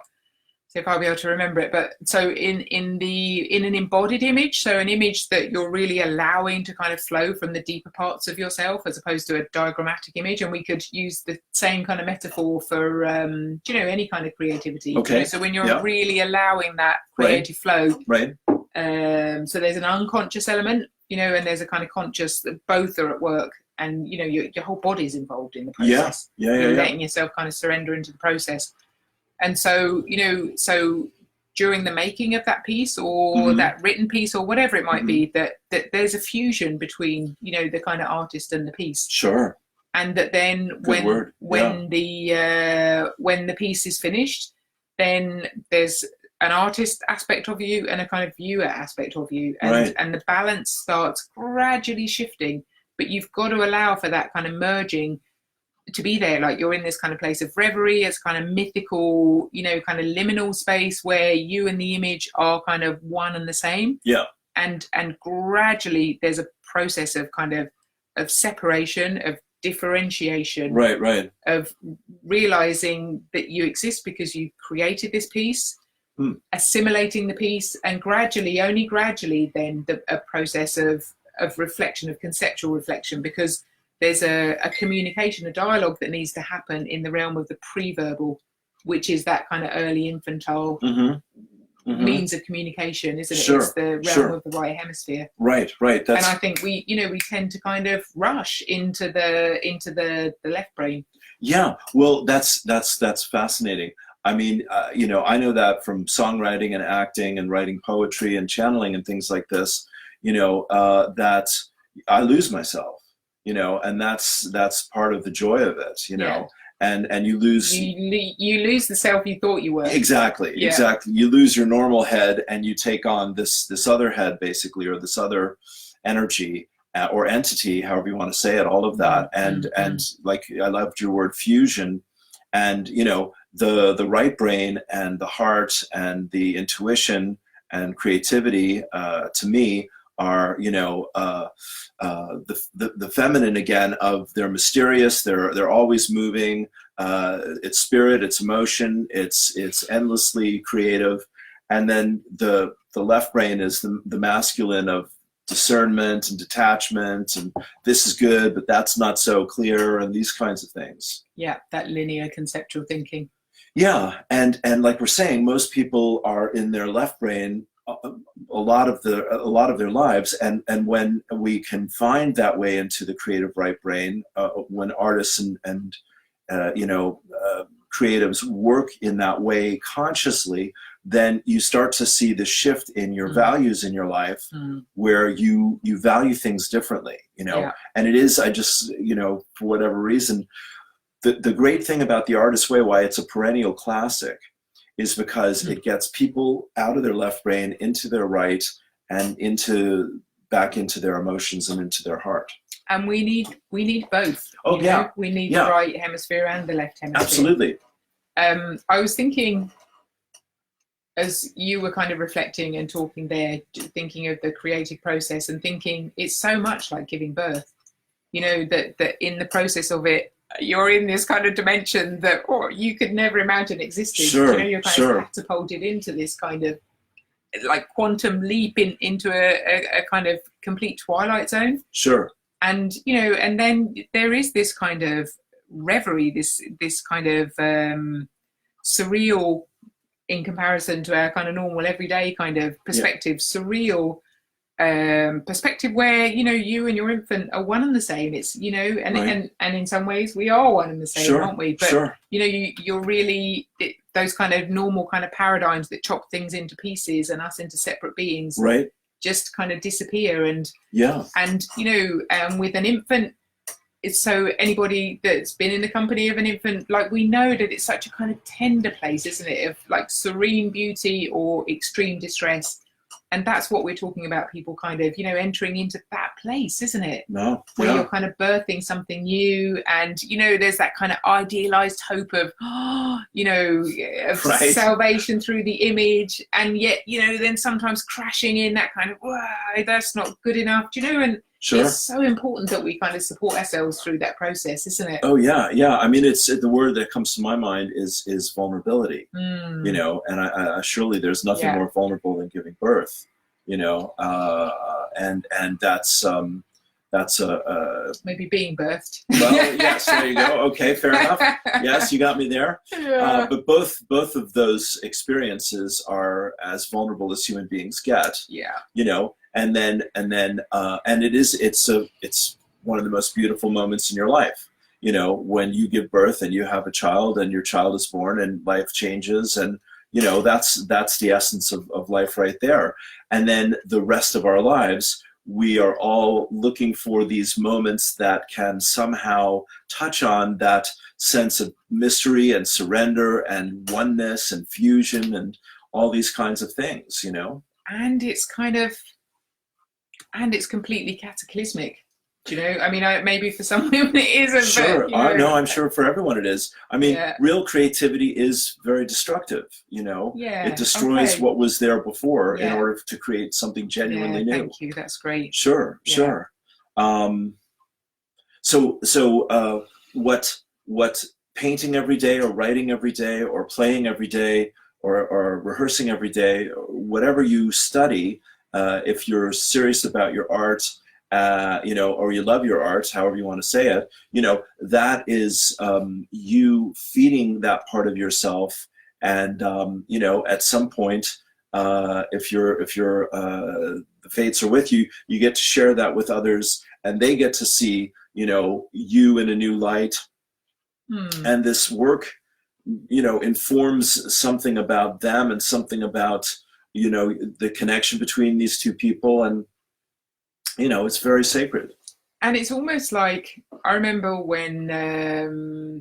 Speaker 2: so if I'll be able to remember it, but so in an embodied image, so an image that you're really allowing to kind of flow from the deeper parts of yourself, as opposed to a diagrammatic image. And we could use the same kind of metaphor for any kind of creativity.
Speaker 1: Okay.
Speaker 2: So when you're really allowing that creative flow,
Speaker 1: right.
Speaker 2: So there's an unconscious element, and there's a kind of conscious, that both are at work, and your whole body's involved in the process. You're letting yourself kind of surrender into the process. And so, so during the making of that piece or that written piece or whatever it might be, that there's a fusion between, the kind of artist and the piece.
Speaker 1: Sure.
Speaker 2: And that then when the piece is finished, then there's an artist aspect of you and a kind of viewer aspect of you. And the balance starts gradually shifting, but you've got to allow for that kind of merging to be there. Like you're in this kind of place of reverie, as kind of mythical, kind of liminal space where you and the image are kind of one and the same.
Speaker 1: Yeah.
Speaker 2: And gradually there's a process of kind of separation, of differentiation.
Speaker 1: Right.
Speaker 2: Of realizing that you exist because you created this piece, assimilating the piece, and only gradually then a process of reflection, of conceptual reflection, because there's a communication, a dialogue that needs to happen in the realm of the pre-verbal, which is that kind of early infantile means of communication, isn't it?
Speaker 1: Sure,
Speaker 2: it's the realm of the right hemisphere.
Speaker 1: Right.
Speaker 2: And I think we tend to kind of rush into the left brain. Yeah.
Speaker 1: Well, that's fascinating. I mean, I know that from songwriting and acting and writing poetry and channeling and things like this, that I lose myself. And that's part of the joy of it, and you lose
Speaker 2: the self you thought you were.
Speaker 1: Exactly. You lose your normal head and you take on this other head, basically, or this other energy or entity, however you want to say it, all of that. And like, I loved your word fusion, and the right brain and the heart and the intuition and creativity, to me, are the feminine again, of they're mysterious, they're always moving, it's spirit, it's emotion, it's endlessly creative. And then the left brain is the masculine of discernment and detachment, and this is good but that's not so clear, and these kinds of things.
Speaker 2: That linear conceptual thinking.
Speaker 1: And like we're saying, most people are in their left brain a lot of their lives, and when we can find that way into the creative right brain, when artists and creatives work in that way consciously, then you start to see the shift in your values in your life, where you value things differently, and it is, I just, for whatever reason, the great thing about the Artist's Way, why it's a perennial classic, is because it gets people out of their left brain into their right, and back into their emotions and into their heart.
Speaker 2: And we need both. We need the right hemisphere and the left hemisphere.
Speaker 1: Absolutely.
Speaker 2: I was thinking, as you were kind of reflecting and talking there, thinking of the creative process, and thinking it's so much like giving birth. That in the process of it, you're in this kind of dimension that you could never imagine existed. You're kind of catapulted into this kind of like quantum leap into a kind of complete twilight zone. And and then there is this kind of reverie, this kind of surreal, in comparison to our kind of normal everyday kind of perspective, surreal perspective where you and your infant are one and the same. It's and
Speaker 1: Right.
Speaker 2: and in some ways we are one and the same,
Speaker 1: Sure.
Speaker 2: aren't we? But
Speaker 1: Sure.
Speaker 2: you're really those kind of normal kind of paradigms that chop things into pieces and us into separate beings
Speaker 1: Right.
Speaker 2: just kind of disappear.
Speaker 1: Yeah.
Speaker 2: And with an infant, it's so anybody that's been in the company of an infant, like, we know that it's such a kind of tender place, isn't it, of like serene beauty or extreme distress. And that's what we're talking about, people kind of entering into that place, isn't it,
Speaker 1: No.
Speaker 2: where
Speaker 1: Yeah.
Speaker 2: you're kind of birthing something new. And there's that kind of idealized hope of of
Speaker 1: Right.
Speaker 2: salvation through the image, and yet then sometimes crashing in that kind of, wow, that's not good enough, and
Speaker 1: Sure.
Speaker 2: it's so important that we kind of support ourselves through that process, isn't it?
Speaker 1: Oh yeah. Yeah. I mean, it's the word that comes to my mind is vulnerability.
Speaker 2: Mm.
Speaker 1: And I surely there's nothing
Speaker 2: Yeah.
Speaker 1: more vulnerable than giving birth. And that's
Speaker 2: Maybe being birthed.
Speaker 1: well, yes, there you go. Okay, fair enough. Yes, you got me there.
Speaker 2: Yeah.
Speaker 1: But both of those experiences are as vulnerable as human beings get.
Speaker 2: Yeah.
Speaker 1: And then it's one of the most beautiful moments in your life. When you give birth and you have a child and your child is born and life changes, and that's the essence of life right there. And then the rest of our lives, we are all looking for these moments that can somehow touch on that sense of mystery and surrender and oneness and fusion and all these kinds of things,
Speaker 2: And it's completely cataclysmic. I mean, maybe for some women it isn't.
Speaker 1: Sure.
Speaker 2: But,
Speaker 1: No, I'm sure for everyone it is. I mean,
Speaker 2: Yeah.
Speaker 1: real creativity is very destructive,
Speaker 2: Yeah.
Speaker 1: It destroys
Speaker 2: Okay.
Speaker 1: what was there before in
Speaker 2: Yeah.
Speaker 1: order to create something genuinely
Speaker 2: Yeah,
Speaker 1: new.
Speaker 2: thank you. That's great.
Speaker 1: Sure,
Speaker 2: Yeah.
Speaker 1: sure. So what painting every day or writing every day or playing every day or rehearsing every day, whatever you study, if you're serious about your art, or you love your art, however you want to say it, that is you feeding that part of yourself. And, at some point, if the fates are with you, you get to share that with others and they get to see, you in a new light. And this work, informs something about them and something about, the connection between these two people. And, it's very sacred.
Speaker 2: And it's almost like, I remember when,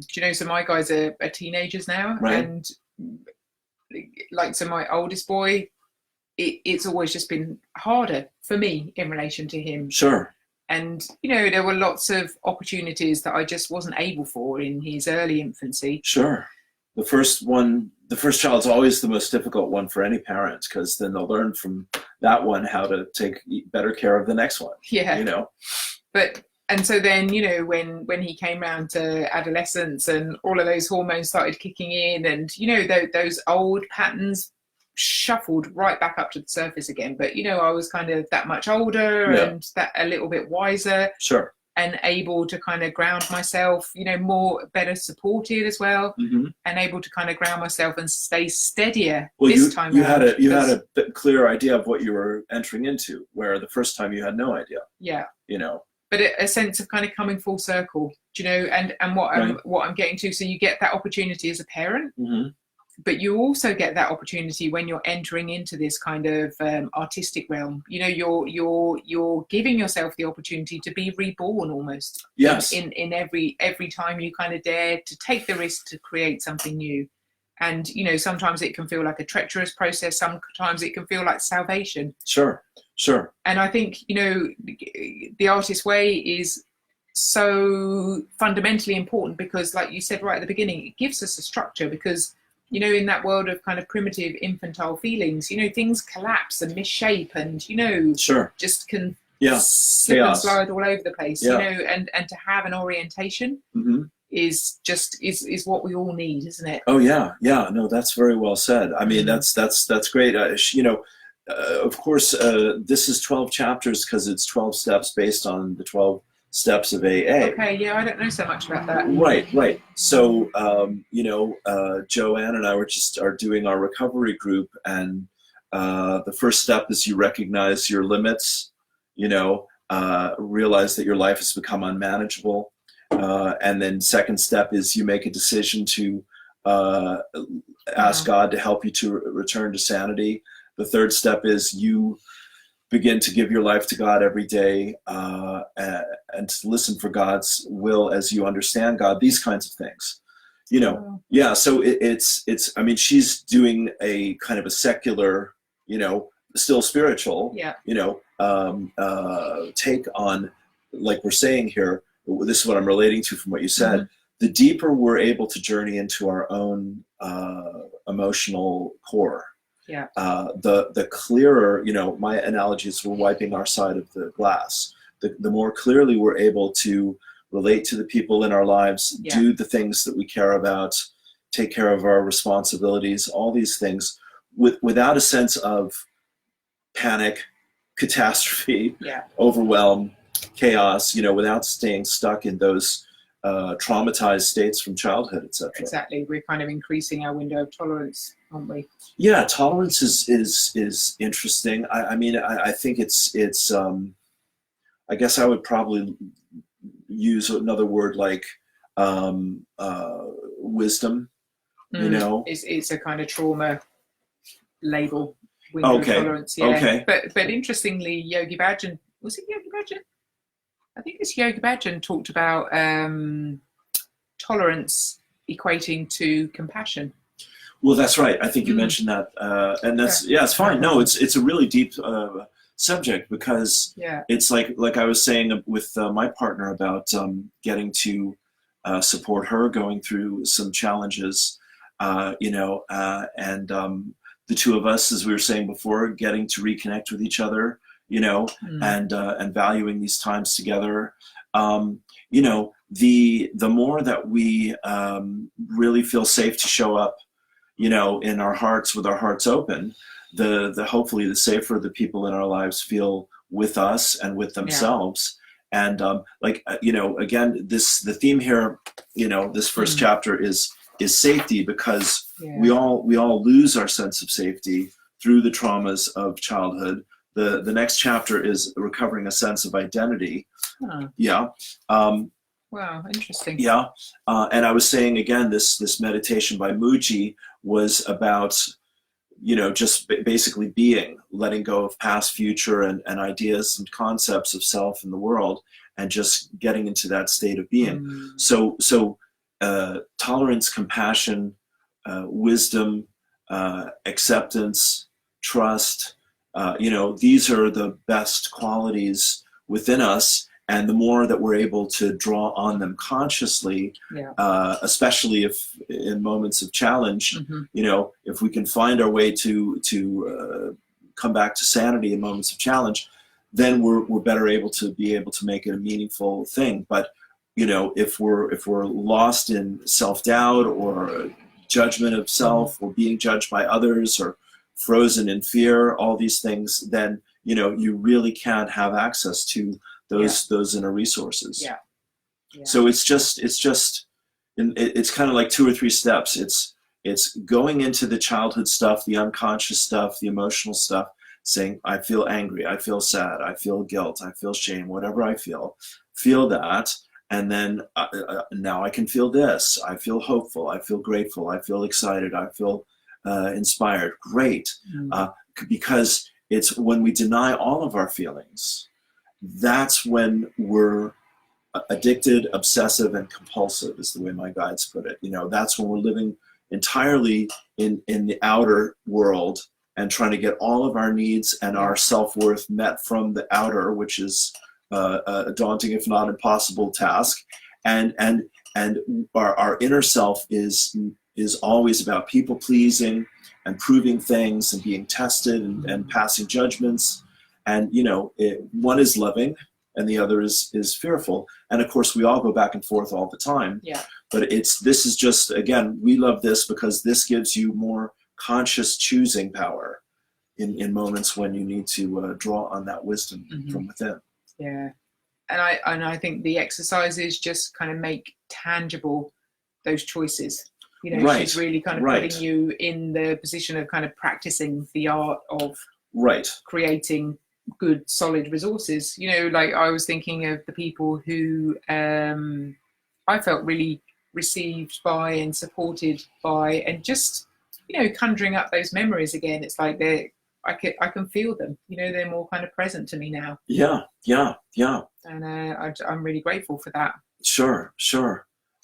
Speaker 2: so my guys are teenagers now.
Speaker 1: Right.
Speaker 2: And so my oldest boy, it's always just been harder for me in relation to him.
Speaker 1: Sure.
Speaker 2: And, there were lots of opportunities that I just wasn't able for in his early infancy.
Speaker 1: Sure. The first child's always the most difficult one for any parent, because then they'll learn from that one how to take better care of the next one.
Speaker 2: Yeah. And so then, when he came around to adolescence and all of those hormones started kicking in, and, those old patterns shuffled right back up to the surface again. But, I was kind of that much older.
Speaker 1: Yeah.
Speaker 2: And that a little bit wiser.
Speaker 1: Sure.
Speaker 2: And able to kind of ground myself, better supported as well,
Speaker 1: Mm-hmm.
Speaker 2: and able to kind of ground myself and stay steadier
Speaker 1: Well,
Speaker 2: this time
Speaker 1: you
Speaker 2: around.
Speaker 1: had a bit clear idea of what you were entering into, where the first time you had no idea.
Speaker 2: Yeah.
Speaker 1: But
Speaker 2: a sense of kind of coming full circle, and what I'm getting to. So you get that opportunity as a parent,
Speaker 1: mm-hmm.
Speaker 2: but you also get that opportunity when you're entering into this kind of artistic realm. You're giving yourself the opportunity to be reborn almost.
Speaker 1: Yes.
Speaker 2: In every time you kind of dare to take the risk to create something new. And, sometimes it can feel like a treacherous process. Sometimes it can feel like salvation.
Speaker 1: Sure.
Speaker 2: And I think, the artist way is so fundamentally important because, like you said right at the beginning, it gives us a structure because, in that world of kind of primitive infantile feelings, things collapse and misshape and,
Speaker 1: Sure.
Speaker 2: just can
Speaker 1: Chaos.
Speaker 2: slip and slide all over the place,
Speaker 1: Yeah.
Speaker 2: and to have an orientation
Speaker 1: Mm-hmm.
Speaker 2: is what we all need, isn't it?
Speaker 1: Oh yeah. No, that's very well said. I mean, that's great. Of course, this is 12 chapters because it's 12 steps based on the 12 steps of AA.
Speaker 2: Okay, yeah, I don't know so much about that.
Speaker 1: Right. So, Joanne and I are doing our recovery group, and the first step is you recognize your limits, realize that your life has become unmanageable. And then second step is you make a decision to ask God to help you to return to sanity. The third step is you begin to give your life to God every day, and to listen for God's will as you understand God, these kinds of things. Yeah, so it's I mean, she's doing a kind of a secular, still spiritual,
Speaker 2: Yeah.
Speaker 1: take on, like we're saying here, this is what I'm relating to from what you said.
Speaker 2: Mm-hmm.
Speaker 1: The deeper we're able to journey into our own emotional core,
Speaker 2: Yeah.
Speaker 1: the clearer, my analogy is we're wiping our side of the glass. The more clearly we're able to relate to the people in our lives,
Speaker 2: Yeah.
Speaker 1: do the things that we care about, take care of our responsibilities, all these things, without a sense of panic, catastrophe,
Speaker 2: Yeah.
Speaker 1: overwhelm, chaos, without staying stuck in those traumatized states from childhood, etc.
Speaker 2: Exactly. We're kind of increasing our window of tolerance, aren't we?
Speaker 1: Yeah, tolerance is interesting. I mean, I think it's I guess I would probably use another word like wisdom.
Speaker 2: It's a kind of trauma label, window of tolerance. Yeah.
Speaker 1: Okay.
Speaker 2: But interestingly, Yogi Bhajan, was it Yogi Bhajan? I think it's Yogi Bhajan talked about tolerance equating to compassion.
Speaker 1: Well, that's right. I think you mentioned that, and that's it's fine. No, it's a really deep subject, because it's like I was saying with my partner about getting to support her going through some challenges, and the two of us, as we were saying before, getting to reconnect with each other, and valuing these times together. The more that we really feel safe to show up, in our hearts, with our hearts open, the hopefully the safer the people in our lives feel with us and with themselves. And again, the theme here, this first chapter is safety, because we all lose our sense of safety through the traumas of childhood. The next chapter is recovering a sense of identity.
Speaker 2: Wow, interesting.
Speaker 1: Yeah, and I was saying again, this meditation by Mooji was about, just basically being, letting go of past, future, and ideas and concepts of self and the world, and just getting into that state of being. So tolerance, compassion, wisdom, acceptance, trust, these are the best qualities within us. And the more that we're able to draw on them consciously, especially if in moments of challenge, if we can find our way to come back to sanity in moments of challenge, then we're better able to make it a meaningful thing. But if we're lost in self-doubt or judgment of self, or being judged by others, or frozen in fear, all these things, then you really can't have access to those inner resources. So it's kind of like 2 or 3 steps. It's going into the childhood stuff, the unconscious stuff, the emotional stuff, saying, I feel angry, I feel sad, I feel guilt, I feel shame, whatever I feel that. And then now I can feel this. I feel hopeful, I feel grateful, I feel excited, I feel inspired. Great. Because it's when we deny all of our feelings, that's when we're addicted, obsessive, and compulsive, is the way my guides put it. That's when we're living entirely in the outer world and trying to get all of our needs and our self-worth met from the outer, which is a daunting, if not impossible, task. And our inner self is always about people pleasing and proving things and being tested and passing judgments. And one is loving and the other is fearful. And of course, we all go back and forth all the time. But this is just, again, we love this because this gives you more conscious choosing power in moments when you need to draw on that wisdom from within.
Speaker 2: And I think the exercises just kind of make tangible those choices. She's really kind of putting you in the position of kind of practicing the art of creating good solid resources. Like I was thinking of the people who I felt really received by and supported by, and just conjuring up those memories again. It's like I can feel them. They're more kind of present to me now.
Speaker 1: Yeah.
Speaker 2: And I'm really grateful for that.
Speaker 1: Sure.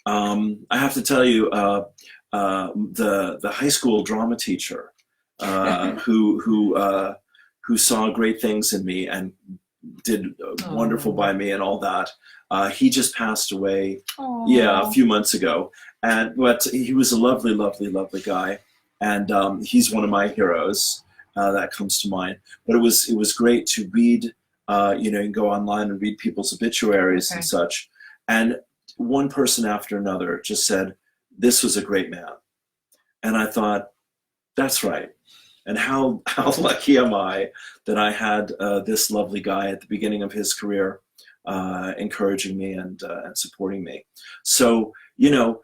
Speaker 1: I have to tell you, the high school drama teacher who saw great things in me and did wonderful by me and all that. He just passed away, a few months ago. But he was a lovely, lovely, lovely guy, and he's one of my heroes that comes to mind. But it was great to read, you can go online and read people's obituaries and such, and one person after another just said, "This was a great man," and I thought, that's right. And how lucky am I that I had this lovely guy at the beginning of his career encouraging me and supporting me. So,
Speaker 2: wow,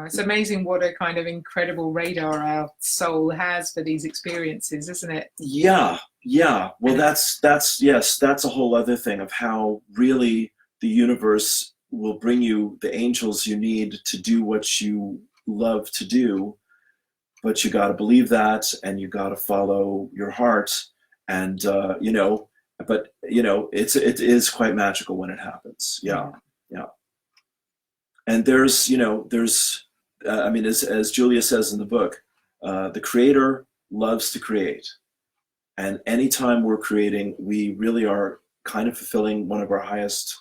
Speaker 2: it's amazing what a kind of incredible radar our soul has for these experiences, isn't it?
Speaker 1: Yeah. Well, that's a whole other thing of how really the universe will bring you the angels you need to do what you love to do. But you got to believe that, and you got to follow your heart, and but it is quite magical when it happens. Yeah. And there's I mean, as Julia says in the book, the creator loves to create, and anytime we're creating, we really are kind of fulfilling one of our highest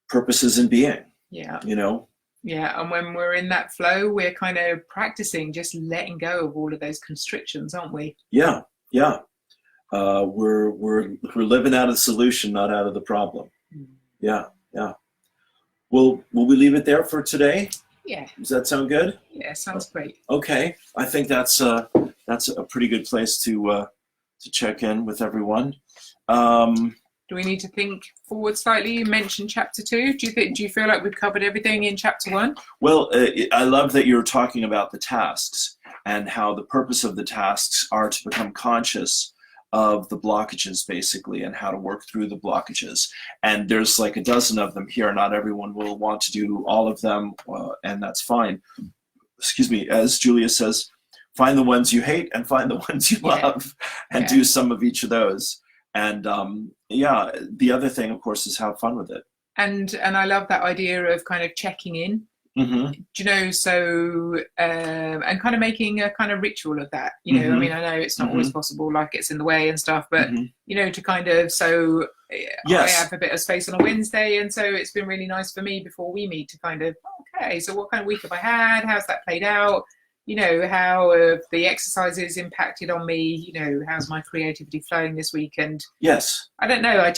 Speaker 1: purposes in being.
Speaker 2: Yeah.
Speaker 1: Yeah,
Speaker 2: and when we're in that flow, we're kind of practicing just letting go of all of those constrictions, aren't we?
Speaker 1: Yeah. We're living out of the solution, not out of the problem. Yeah. Will we leave it there for today?
Speaker 2: Yeah.
Speaker 1: Does that sound good?
Speaker 2: Yeah, sounds great.
Speaker 1: Okay, I think that's a pretty good place to check in with everyone.
Speaker 2: Do we need to think forward slightly? You mentioned chapter 2. Do you feel like we've covered everything in chapter 1?
Speaker 1: Well, I love that you're talking about the tasks and how the purpose of the tasks are to become conscious of the blockages, basically, and how to work through the blockages. And there's like a dozen of them here. Not everyone will want to do all of them, and that's fine. Excuse me. As Julia says, find the ones you hate and find the ones you love, and do some of each of those. And the other thing, of course, is have fun with it.
Speaker 2: And I love that idea of kind of checking in.
Speaker 1: Mm-hmm.
Speaker 2: So and kind of making a kind of ritual of that. I mean, I know it's not always possible, like it's in the way and stuff, but to kind of I have a bit of space on a Wednesday, and so it's been really nice for me before we meet to kind of so what kind of week have I had? How's that played out? How have the exercises impacted on me? How's my creativity flowing this week? And
Speaker 1: yes,
Speaker 2: I don't know.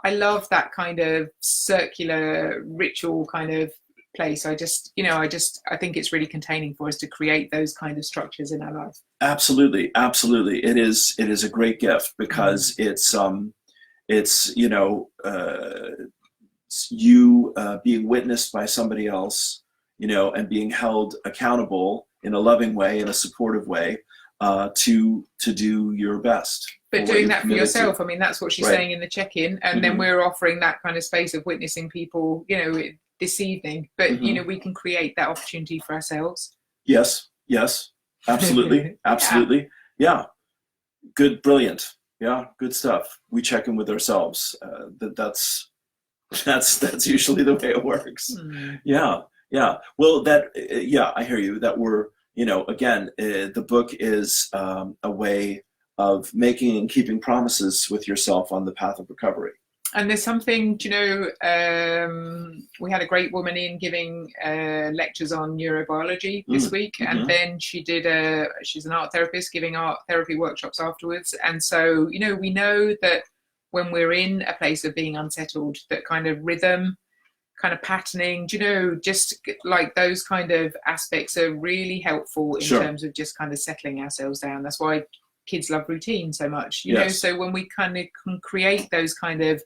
Speaker 2: I love that kind of circular ritual kind of place. I think it's really containing for us to create those kind of structures in our life.
Speaker 1: Absolutely. It is a great gift because it's you being witnessed by somebody else, and being held accountable in a loving way, in a supportive way, to do your best.
Speaker 2: But doing that for yourself, I mean, that's what she's saying in the check-in, and then we're offering that kind of space of witnessing people, this evening. But we can create that opportunity for ourselves. Yes,
Speaker 1: absolutely, yeah. Good, brilliant, yeah, good stuff. We check in with ourselves. That's usually the way it works. Yeah. Well, I hear you. That we're, again, the book is a way of making and keeping promises with yourself on the path of recovery.
Speaker 2: And there's something, we had a great woman in giving lectures on neurobiology this week, and then she's an art therapist giving art therapy workshops afterwards. And so, we know that when we're in a place of being unsettled, that kind of rhythm, kind of patterning, just like those kind of aspects are really helpful in terms of just kind of settling ourselves down. That's why kids love routine so much, so when we kind of can create those kind of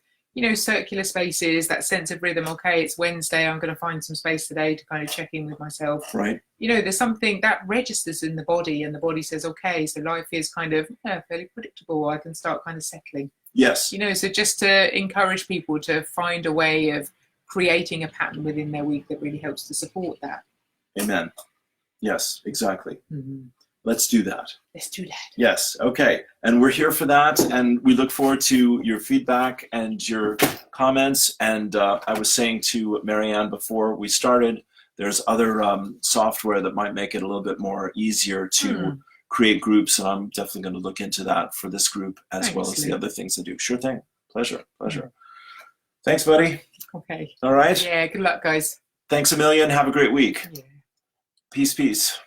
Speaker 2: circular spaces, that sense of rhythm. Okay, it's Wednesday, I'm going to find some space today to kind of check in with myself.
Speaker 1: Right.
Speaker 2: There's something that registers in the body, and the body says, okay, so life is kind of fairly predictable. I can start kind of settling.
Speaker 1: Yes.
Speaker 2: So just to encourage people to find a way of creating a pattern within their week that really helps to support that.
Speaker 1: Amen. Yes, exactly.
Speaker 2: Mm-hmm.
Speaker 1: Let's do that.
Speaker 2: Let's do that.
Speaker 1: Yes. Okay. And we're here for that. And we look forward to your feedback and your comments. And I was saying to Marianne before we started, there's other software that might make it a little bit more easier to create groups. And I'm definitely going to look into that for this group as well as the other things I do. Sure thing. Pleasure. Thanks, buddy.
Speaker 2: Okay.
Speaker 1: All right.
Speaker 2: Yeah. Good luck, guys.
Speaker 1: Thanks a million. Have a great week.
Speaker 2: Yeah.
Speaker 1: Peace.